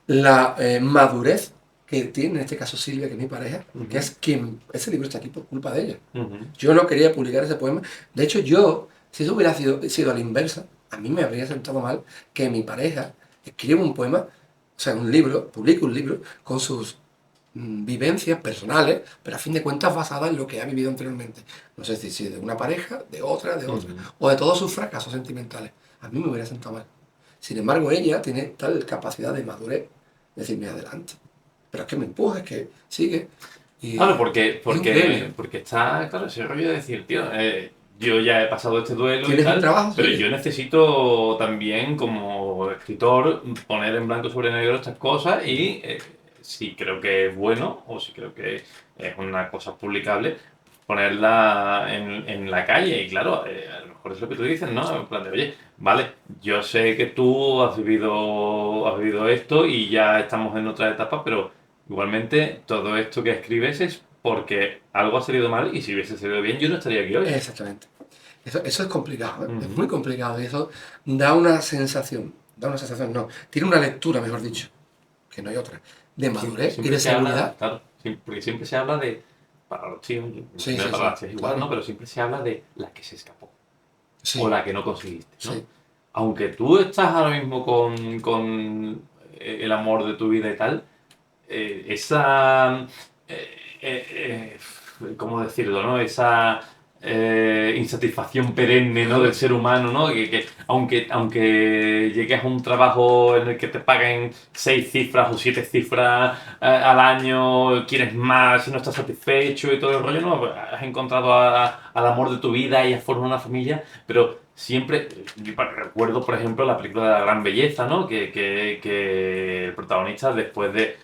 La madurez que tiene en este caso Silvia, que es mi pareja, que es quien, ese libro está aquí por culpa de ella. Yo no quería publicar ese poema. De hecho, si eso hubiera sido a la inversa, a mí me habría sentado mal que mi pareja escriba un poema, o sea, publique un libro con sus vivencias personales, pero a fin de cuentas basadas en lo que ha vivido anteriormente. No sé si de una pareja, de otra, o de todos sus fracasos sentimentales. A mí me hubiera sentado mal. Sin embargo, ella tiene tal capacidad de madurez, de decirme adelante. Pero es que me empuja, es que sigue. Claro, porque está, claro, ese rollo de decir, tío, yo ya he pasado este duelo y ¿Tienes un tal, trabajo? pero Sí. yo necesito también, como escritor, poner en blanco sobre negro estas cosas y si creo que es bueno o si creo que es una cosa publicable, ponerla en la calle. Y claro, a lo mejor es lo que tú dices, ¿no? En plan de, oye, vale, yo sé que tú has vivido esto y ya estamos en otra etapa, pero igualmente todo esto que escribes es porque algo ha salido mal y si hubiese salido bien yo no estaría aquí hoy. Exactamente. Eso es complicado, ¿eh? Es muy complicado y eso da una sensación, no, tiene una lectura, mejor dicho, que no hay otra, de madurez y de se habla, seguridad. claro, porque siempre se habla de, para los tíos, Sí, no sí, para sí, las tías igual, claro. ¿no? Pero siempre se habla de la que se escapó Sí, o la que no conseguiste, ¿no? sí. Aunque tú estás ahora mismo con el amor de tu vida y tal, esa, ¿cómo decirlo, no? Esa insatisfacción perenne, ¿no? Del ser humano, ¿no? Que aunque llegues a un trabajo en el que te paguen 6 cifras o 7 cifras al año, quieres más y no estás satisfecho y todo el rollo, ¿no? Has encontrado al amor de tu vida y has formado una familia, pero siempre, yo recuerdo, por ejemplo, la película de La Gran Belleza, ¿no? Que el protagonista, después de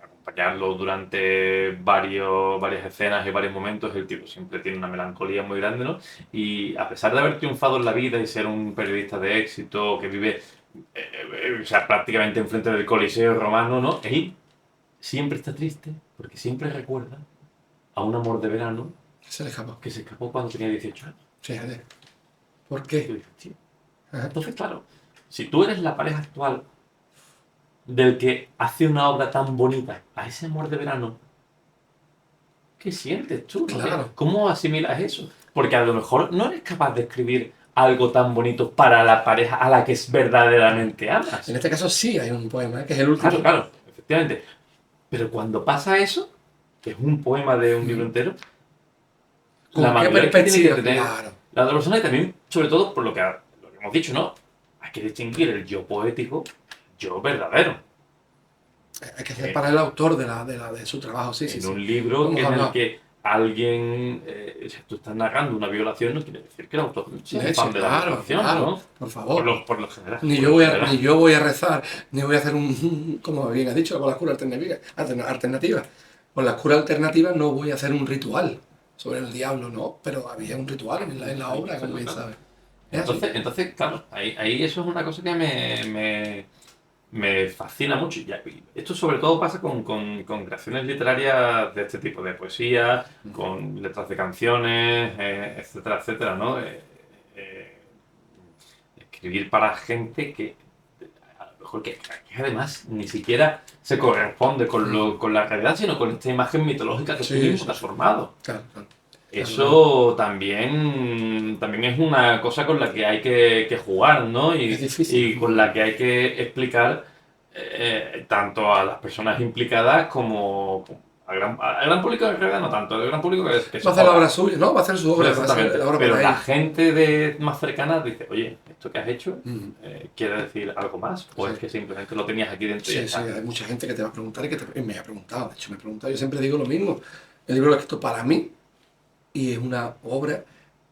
acompañarlo durante varias escenas y varios momentos, el tipo siempre tiene una melancolía muy grande, ¿no? Y a pesar de haber triunfado en la vida y ser un periodista de éxito que vive, o sea, prácticamente enfrente del Coliseo romano, ¿no? Él siempre está triste porque siempre recuerda a un amor de verano Se le escapó. que se escapó cuando tenía 18 años. Fíjate. ¿Por Y tú qué? dices, tío. Ajá. Entonces, claro, si tú eres la pareja actual del que hace una obra tan bonita a ese amor de verano, ¿qué sientes tú? ¿No? Claro. ¿Cómo asimilas eso? Porque a lo mejor no eres capaz de escribir algo tan bonito para la pareja a la que verdaderamente amas. En este caso sí hay un poema, que es el último. Claro, claro, efectivamente. Pero cuando pasa eso, que es un poema de un libro entero, ¿Con la qué madurez que tiene que perspectiva? tener Claro. la otra persona y también, sobre todo, por lo que hemos dicho, ¿no? Hay que distinguir el yo poético, yo verdadero. Hay que separar el autor de su trabajo, sí, sí, En sí. un libro Hemos en el hablado. que alguien, si tú estás narrando una violación, no quiere decir que el autor sea Sí, fan de la claro, violación, claro. ¿no? Por favor. Por lo general. Ni por yo, lo voy a, general. ni yo voy a rezar, ni voy a hacer como bien has dicho, con las curas alternativas. Con las curas alternativas no voy a hacer un ritual sobre el diablo, no, pero había un ritual en la obra, como bien sabes. Es así. Entonces, claro, ahí eso es una cosa que me fascina mucho. Y esto sobre todo pasa con creaciones literarias de este tipo, de poesía, con letras de canciones, etcétera, etcétera, ¿no? Escribir para gente que a lo mejor que además ni siquiera se corresponde con la realidad, sino con esta imagen mitológica que tú mismo te has formado. Claro, claro. Eso también es una cosa con la que hay que jugar, ¿no? Es difícil. Y con la que hay que explicar tanto a las personas implicadas como al gran público, en realidad no tanto, al gran público que se Va a hacer la joda. obra suya, ¿no? Va a hacer su obra, va a hacer Exactamente. la obra Pero para la él. gente más cercana dice, oye, ¿esto que has hecho Mm. quiere decir algo más? ¿O Sí. es que simplemente lo tenías aquí dentro y ya Sí, sí, está? hay mucha gente que te va a preguntar y me ha preguntado, de hecho me ha preguntado, yo siempre digo lo mismo, el libro lo he escrito para mí y es una obra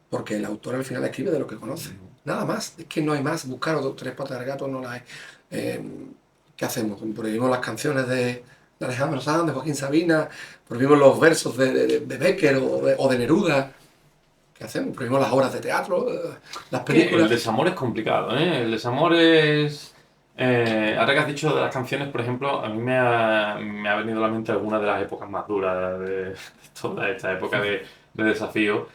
porque el autor al final escribe de lo que conoce, nada más, es que no hay más, buscar otros tres patas de gato no las hay. Eh, ¿Qué hacemos? Prohibimos las canciones de Alejandro Sanz, de Joaquín Sabina, prohibimos los versos de Becker o de Neruda. ¿Qué hacemos? Prohibimos las obras de teatro, las El películas. desamor es complicado, ¿eh? El desamor es... ahora que has dicho de las canciones, por ejemplo, a mí me ha venido a la mente alguna de las épocas más duras de toda esta época de desafío,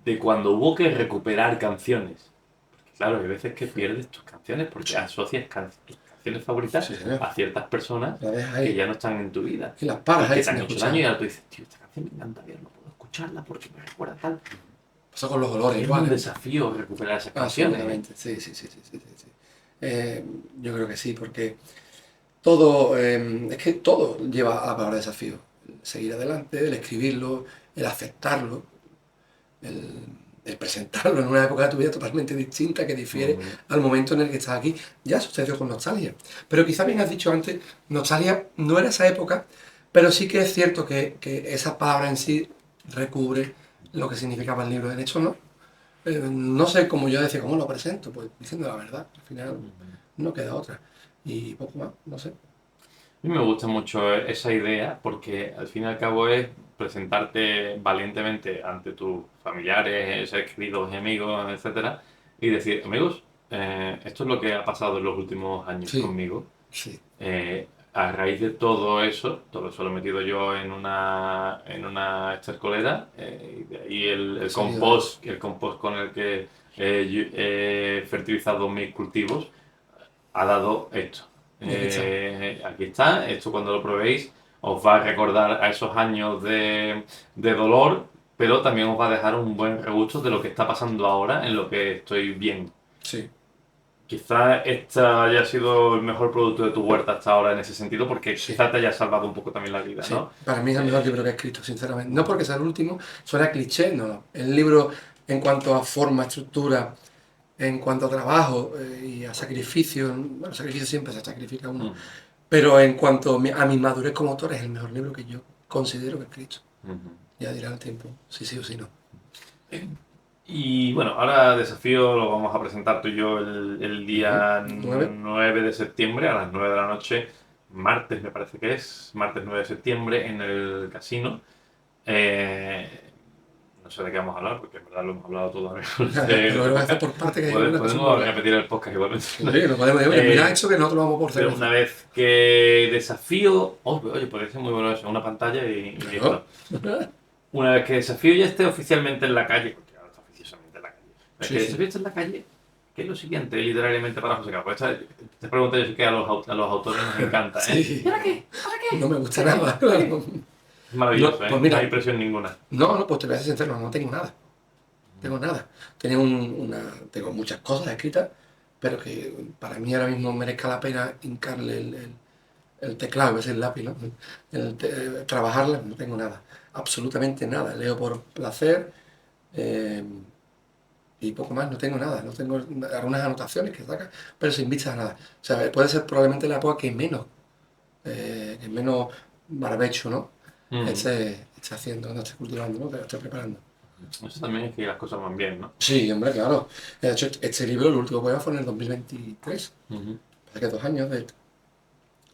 de cuando hubo que recuperar canciones. Porque claro, hay veces que pierdes tus canciones porque asocias tus canciones favoritas Sí, señor. a ciertas personas La dejas que ahí. ya no están en tu vida. Y las paras Y ahí que te sin han hecho escuchar. daño y ahora tú dices, tío, esta canción me encanta, pero no puedo escucharla porque me recuerda tal. Pasa con los olores Es igual. un ¿eh? desafío recuperar esas canciones. Absolutamente, sí, sí, sí, sí, sí, sí, sí. Yo creo que sí, porque todo, es que todo lleva a la palabra desafío. El seguir adelante, el escribirlo, el aceptarlo, el, el presentarlo en una época de tu vida totalmente distinta que difiere al momento en el que estás aquí. Ya sucedió con Nostalgia. Pero quizá bien has dicho antes, Nostalgia no era esa época, pero sí que es cierto que esa palabra en sí recubre lo que significaba el libro. De hecho, no. No sé cómo yo decía, ¿cómo lo presento? Pues diciendo la verdad, al final no queda otra. Y poco más, no sé. A mí me gusta mucho esa idea porque al fin y al cabo es presentarte valientemente ante tus familiares, seres queridos y amigos, etcétera, y decir, amigos, esto es lo que ha pasado en los últimos años Sí, conmigo. sí, A raíz de todo eso lo he metido yo en una estercolera y de ahí serio, el compost con el que he fertilizado mis cultivos ha dado esto. y aquí está. Aquí está, esto cuando lo probéis os va a recordar a esos años de dolor, pero también os va a dejar un buen regusto de lo que está pasando ahora en lo que estoy bien. Sí, Quizás esta haya sido el mejor producto de tu huerta hasta ahora en ese sentido, porque sí, quizás te haya salvado un poco también la vida, sí. ¿no? Para mí es el mejor libro que he escrito, sinceramente. No porque sea el último, suena cliché, no, no. El libro en cuanto a forma, estructura, en cuanto a trabajo y a sacrificio, bueno, sacrificio siempre se sacrifica uno, Mm, pero en cuanto a mi madurez como autor es el mejor libro que yo considero que he escrito. ujú. Ya dirá el tiempo, si sí o si no. Y bueno, ahora desafío lo vamos a presentar tú y yo el día 9. 9 de septiembre a las 9 de la noche, martes me parece que es, martes 9 de septiembre en el casino. Eh, no sé de qué vamos a hablar, porque en verdad lo hemos hablado todo. Pero lo voy a hacer por parte que hay una cosa muy Podemos buena. repetir el podcast igualmente. Sí, lo podemos decir, oye, mira Eh, esto que nosotros vamos por Pero cerveza. una vez que desafío, oye, podría ser muy bueno eso, una pantalla y listo. Claro. Una vez que desafío ya esté oficialmente en la calle, porque ahora está oficiosamente en la calle. Una vez Sí, que sí. desafío esté en la calle, ¿qué es lo siguiente literariamente para José Carlos? Esta pregunta yo sé que a los autores nos encanta, ¿eh? Sí. ¿Y ahora qué? ¿Ahora qué? No me gusta nada, claro. Es maravilloso, No, ¿eh? pues mira. No hay presión ninguna. No, pues te voy a ser sincero, no tengo nada. Tengo nada. Tengo muchas cosas escritas, pero que para mí ahora mismo merezca la pena hincarle el teclado, ese es el lápiz, ¿no? Trabajarlas, no tengo nada. Absolutamente nada. Leo por placer eh, y poco más, no tengo nada. No tengo algunas anotaciones que saca, pero sin vistas a nada. O sea, puede ser probablemente la época que menos barbecho, ¿no? Mm. Esté haciendo, no esté cultivando, ¿no? Te lo esté preparando. Eso también es que las cosas van bien, ¿no? Sí, hombre, claro. De hecho, este libro, el último poema fue en el 2023. Ujú. Hace que 2 años de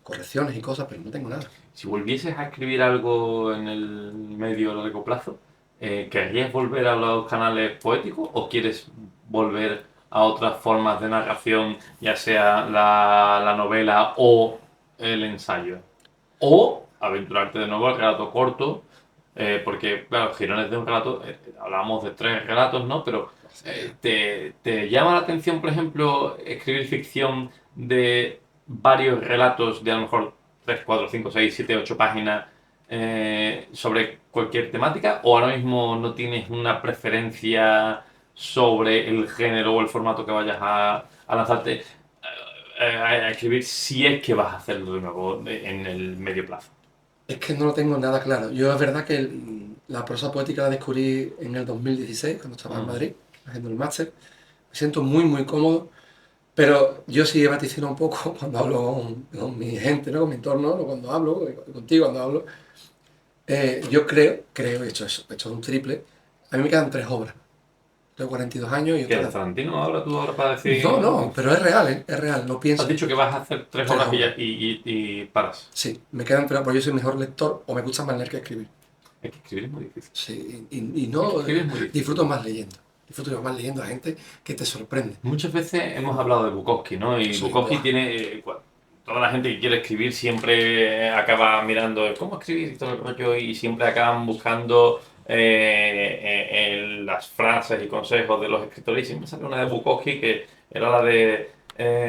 correcciones y cosas, pero no tengo nada. Si volvieses a escribir algo en el medio largo plazo, ¿querrías volver a los canales poéticos o quieres volver a otras formas de narración, ya sea la novela o el ensayo? O aventurarte de nuevo al relato corto, porque, claro, Girones de un relato, hablábamos de 3 relatos, ¿no? Pero ¿te llama la atención, por ejemplo, escribir ficción de varios relatos de a lo mejor 3, 4, 5, 6, 7, 8 páginas sobre cualquier temática? ¿O ahora mismo no tienes una preferencia sobre el género o el formato que vayas a lanzarte a escribir, si es que vas a hacerlo de nuevo en el medio plazo? Es que no lo tengo nada claro. Yo es verdad que la prosa poética la descubrí en el 2016, cuando estaba en Madrid, haciendo el máster. Me siento muy, muy cómodo, pero yo sí vaticino un poco cuando hablo con mi gente, ¿no? Con mi entorno, ¿no? Cuando hablo, contigo cuando hablo. Yo creo, he hecho un triple. A mí me quedan 3 obras. Tengo 42 años y ¿Qué eres otra... Tarantino ahora tú ahora para decir? No, no, pero es real, ¿eh? Es real, no pienso. Has dicho que vas a hacer 3 Tres horas obras. y paras. Sí, me quedan 3, porque yo soy mejor lector o me gusta más leer que escribir. Es que escribir es muy difícil. Sí, y no Escribir es muy difícil. disfruto más leyendo. Disfruto más leyendo a gente que te sorprende. Muchas veces hemos hablado de Bukowski, ¿no? Y Sí, Bukowski buah. tiene... toda la gente que quiere escribir siempre acaba mirando cómo escribir y todo el rollo y siempre acaban buscando en las frases y consejos de los escritores. Y siempre sale una de Bukowski que era la de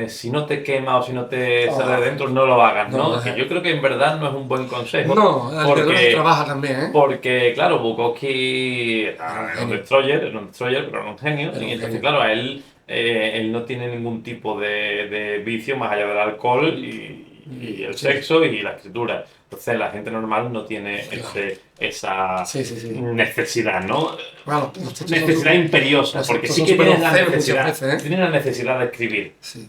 si no te quema o si no te sale de dentro, no lo hagas, ¿no? No, Que yo creo que en verdad no es un buen consejo. no, al que no Porque, trabaja también, ¿eh? porque claro, Bukowski Era un era un genio. destroyer, pero era un genio. Era un Y entonces, genio. claro, a él no tiene ningún tipo de vicio más allá del alcohol y el Sí, sexo y la escritura. Entonces la gente normal no tiene claro. esa Sí, sí, sí. necesidad, ¿no? Bueno, los textos Necesidad son, imperiosa, los porque textos sí son que súper tienes obscenos muchas veces, ¿eh? tienes la necesidad de escribir, Sí.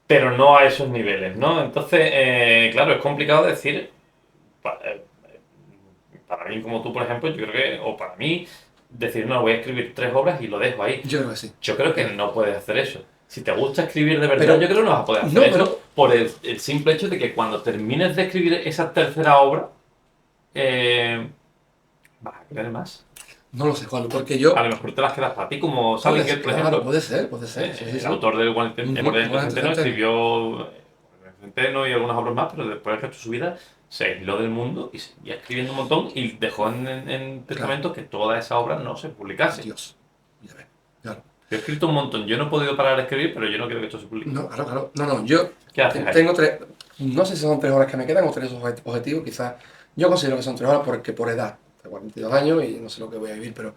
pero no a esos niveles, ¿no? Entonces, claro, es complicado decir, para mí como tú, por ejemplo, yo creo que, o para mí, decir, no, voy a escribir 3 obras y lo dejo ahí. Yo creo que sí. Yo creo que no puedes hacer eso. Si te gusta escribir de verdad, Pero- yo creo que no vas a poder hacer no, eso pero- por el simple hecho de que cuando termines de escribir esa tercera obra, vas a querer más. No lo sé, Juan, porque yo... A lo mejor te las quedas para ti, como Puede Salinger, ser, por claro, ejemplo. puede ser, puede ser. Sí, sí, El sí. autor del Guardián del Guardián del Centeno Centeno. escribió El Centeno y algunas obras más, pero después del resto de su vida se aisló del mundo y seguía escribiendo un montón y dejó en testamento que toda esa obra no se publicase. Dios. Ya ves, claro. Yo he escrito un montón, yo no he podido parar de escribir, pero yo no quiero que esto se publique. No, claro, claro. No, yo ¿Qué haces ahí? tengo 3... No sé si son 3 horas que me quedan o 3 objetivos, quizás. Yo considero que son 3 horas porque por edad. Tengo 42 años y no sé lo que voy a vivir, pero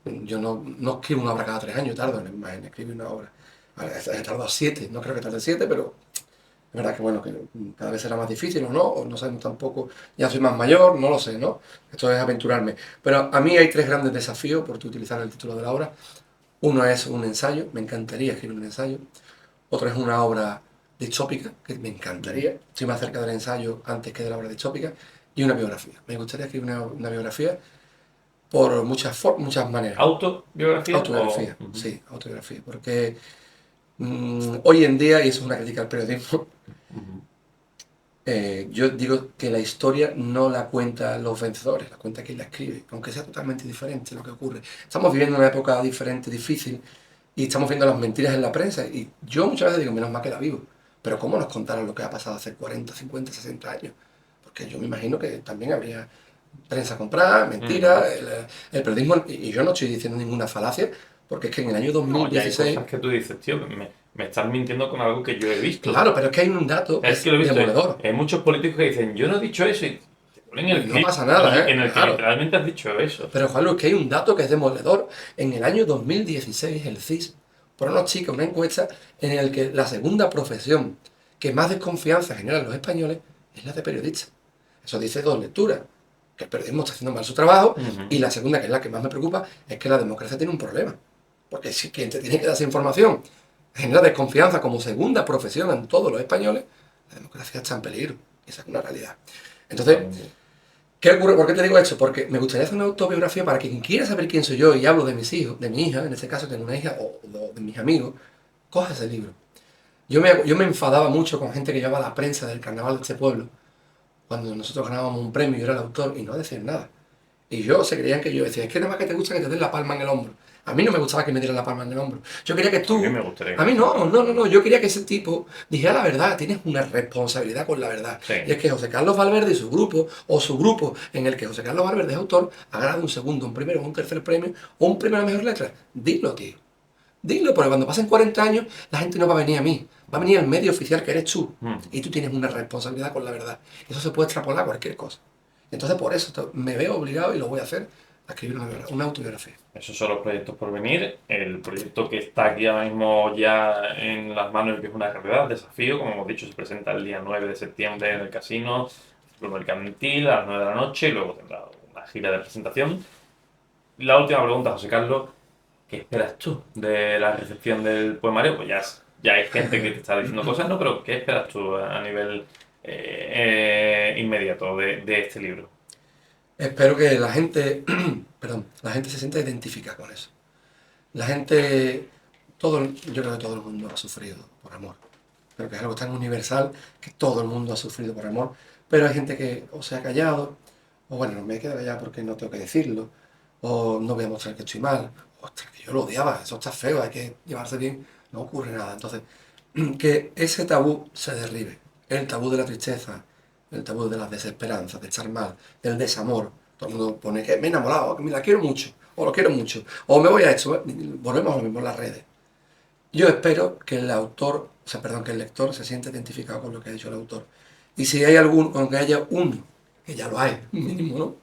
yo no escribo una obra cada 3 años, tardo más en escribir una obra. Ahora, he tardado 7, no creo que tarde 7, pero es verdad que bueno, que cada vez será más difícil o no sabemos tampoco, ya soy más mayor, no lo sé, ¿no? Esto es aventurarme. Pero a mí hay 3 grandes desafíos, por utilizar el título de la obra. Uno es un ensayo, me encantaría escribir un ensayo. Otro es una obra distópica, que me encantaría. Estoy más cerca del ensayo antes que de la obra distópica. Y una biografía. Me gustaría escribir una biografía por muchas maneras. ¿Autobiografía? Autobiografía, Ujú. sí, autobiografía. Porque hoy en día, y eso es una crítica al periodismo, Ujú. yo digo que la historia no la cuentan los vencedores, la cuenta quien la escribe, aunque sea totalmente diferente lo que ocurre. Estamos viviendo una época diferente, difícil, y estamos viendo las mentiras en la prensa, y yo muchas veces digo, menos mal que la vivo, pero ¿cómo nos contaron lo que ha pasado hace 40, 50, 60 años? Porque yo me imagino que también habría prensa comprada, mentiras, el periodismo, y yo no estoy diciendo ninguna falacia, porque es que en el año No, ya hay 2016... cosas que tú dices, tío, me estás mintiendo con algo que yo he visto. Claro, pero es que hay un dato que Es que lo he visto. demoledor. Hay muchos políticos que dicen, yo no he dicho eso y te ponen el Y no clip pasa nada, en el que claro. literalmente has dicho eso. Pero Juanlu, es que hay un dato que es demoledor. En el año 2016, el CIS pronostica una encuesta en el que la segunda profesión que más desconfianza generan los españoles es la de periodista. Eso dice 2 lecturas. Que el periodismo está haciendo mal su trabajo, Ujú. y la segunda, que es la que más me preocupa, es que la democracia tiene un problema. Porque si quien te tiene que dar esa información genera desconfianza como segunda profesión en todos los españoles, la democracia está en peligro. Esa es una realidad. Entonces, ¿qué ocurre? ¿Por qué te digo esto? Porque me gustaría hacer una autobiografía para quien quiera saber quién soy yo y hablo de mis hijos, de mi hija, en este caso tengo una hija, o de mis amigos, coja ese libro. Yo me enfadaba mucho con gente que llevaba la prensa del carnaval de este pueblo, cuando nosotros ganábamos un premio y yo era el autor y no decían nada. Y yo se creían que yo decía, es que nada más que te gusta que te den la palma en el hombro. A mí no me gustaba que me dieran la palma en el hombro. Yo quería que tú... A mí me gustaría. A mí no. Yo quería que ese tipo dijera la verdad. Tienes una responsabilidad con la verdad. Sí. Y es que José Carlos Valverde y su grupo, o su grupo en el que José Carlos Valverde es autor, ha ganado un segundo, un primero, un tercer premio, o un premio a la mejor letra. Dilo, tío. Dilo, porque cuando pasen 40 años, la gente no va a venir a mí. Va a venir el medio oficial que eres tú. Mm. Y tú tienes una responsabilidad con la verdad. Eso se puede extrapolar a cualquier cosa. Entonces por eso me veo obligado, y lo voy a hacer, a escribir una autobiografía. Esos son los proyectos por venir. El proyecto que está aquí ahora mismo ya en las manos y que es una realidad, Desafío, como hemos dicho, se presenta el día 9 de septiembre en el Casino, el mercantil a las 9 de la noche, y luego tendrá una gira de presentación. La última pregunta, José Carlos, ¿qué esperas tú de la recepción del poemario? Pues ya hay gente que te está diciendo cosas, ¿no? Pero ¿qué esperas tú a nivel inmediato de este libro? Espero que la gente, perdón, la gente se sienta identificada con eso. La gente, yo creo que todo el mundo ha sufrido por amor. Pero que es algo tan universal que todo el mundo ha sufrido por amor. Pero hay gente que o se ha callado, o bueno, no me quedo callado porque no tengo que decirlo, o no voy a mostrar que estoy mal, ostras, que yo lo odiaba, eso está feo, hay que llevarse bien, no ocurre nada. Entonces, que ese tabú se derribe, el tabú de la tristeza, el tabú de la desesperanza, de estar mal, del desamor. Todo el mundo pone que me he enamorado, que me la quiero mucho, o lo quiero mucho, o me voy a esto, volvemos a lo mismo en las redes. Yo espero que el autor, o sea, perdón, que el lector se sienta identificado con lo que ha dicho el autor. Y si hay algún, aunque haya uno, que ya lo hay, mínimo, ¿no?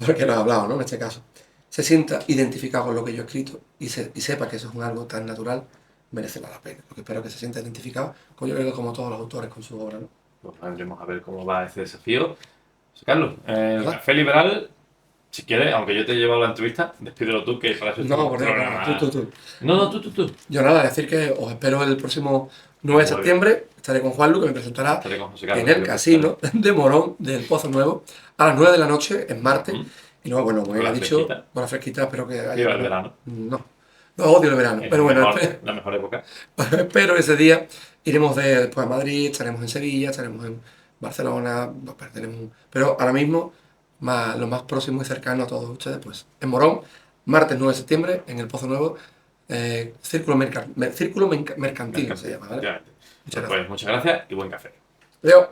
Porque lo he hablado, ¿no? En este caso, se sienta identificado con lo que yo he escrito y sepa que eso es algo tan natural, merecerá la pena. Porque espero que se sienta identificado, con, yo creo que como todos los autores con su obra, ¿no? Pues vendremos a ver cómo va ese desafío. José Carlos, el ¿Verdad? Café Liberal, si quieres, aunque yo te he llevado la entrevista, despídelo tú, que para eso es No, tu por Dios, programa. tú. No, tú. Yo nada, decir que os espero el próximo 9 de Muy septiembre. Estaré con Juanlu, que me presentará Estaré con José Carlos, en el que casino de Morón del Pozo Nuevo a las 9 de la noche, en martes. Ujú. Y luego, bueno, como Con he la dicho, fresquita. con la fresquita, espero que haya. Viva el verano. No odio el verano, Es pero bueno, la mejor época. espero ese día. Iremos después a Madrid, estaremos en Sevilla, estaremos en Barcelona, pero ahora mismo lo más próximo y cercano a todos ustedes, pues en Morón, martes 9 de septiembre, en el Pozo Nuevo, Círculo Mercantil se llama, ¿vale? Efectivamente. Muchas Pues muchas gracias y buen café. Adiós.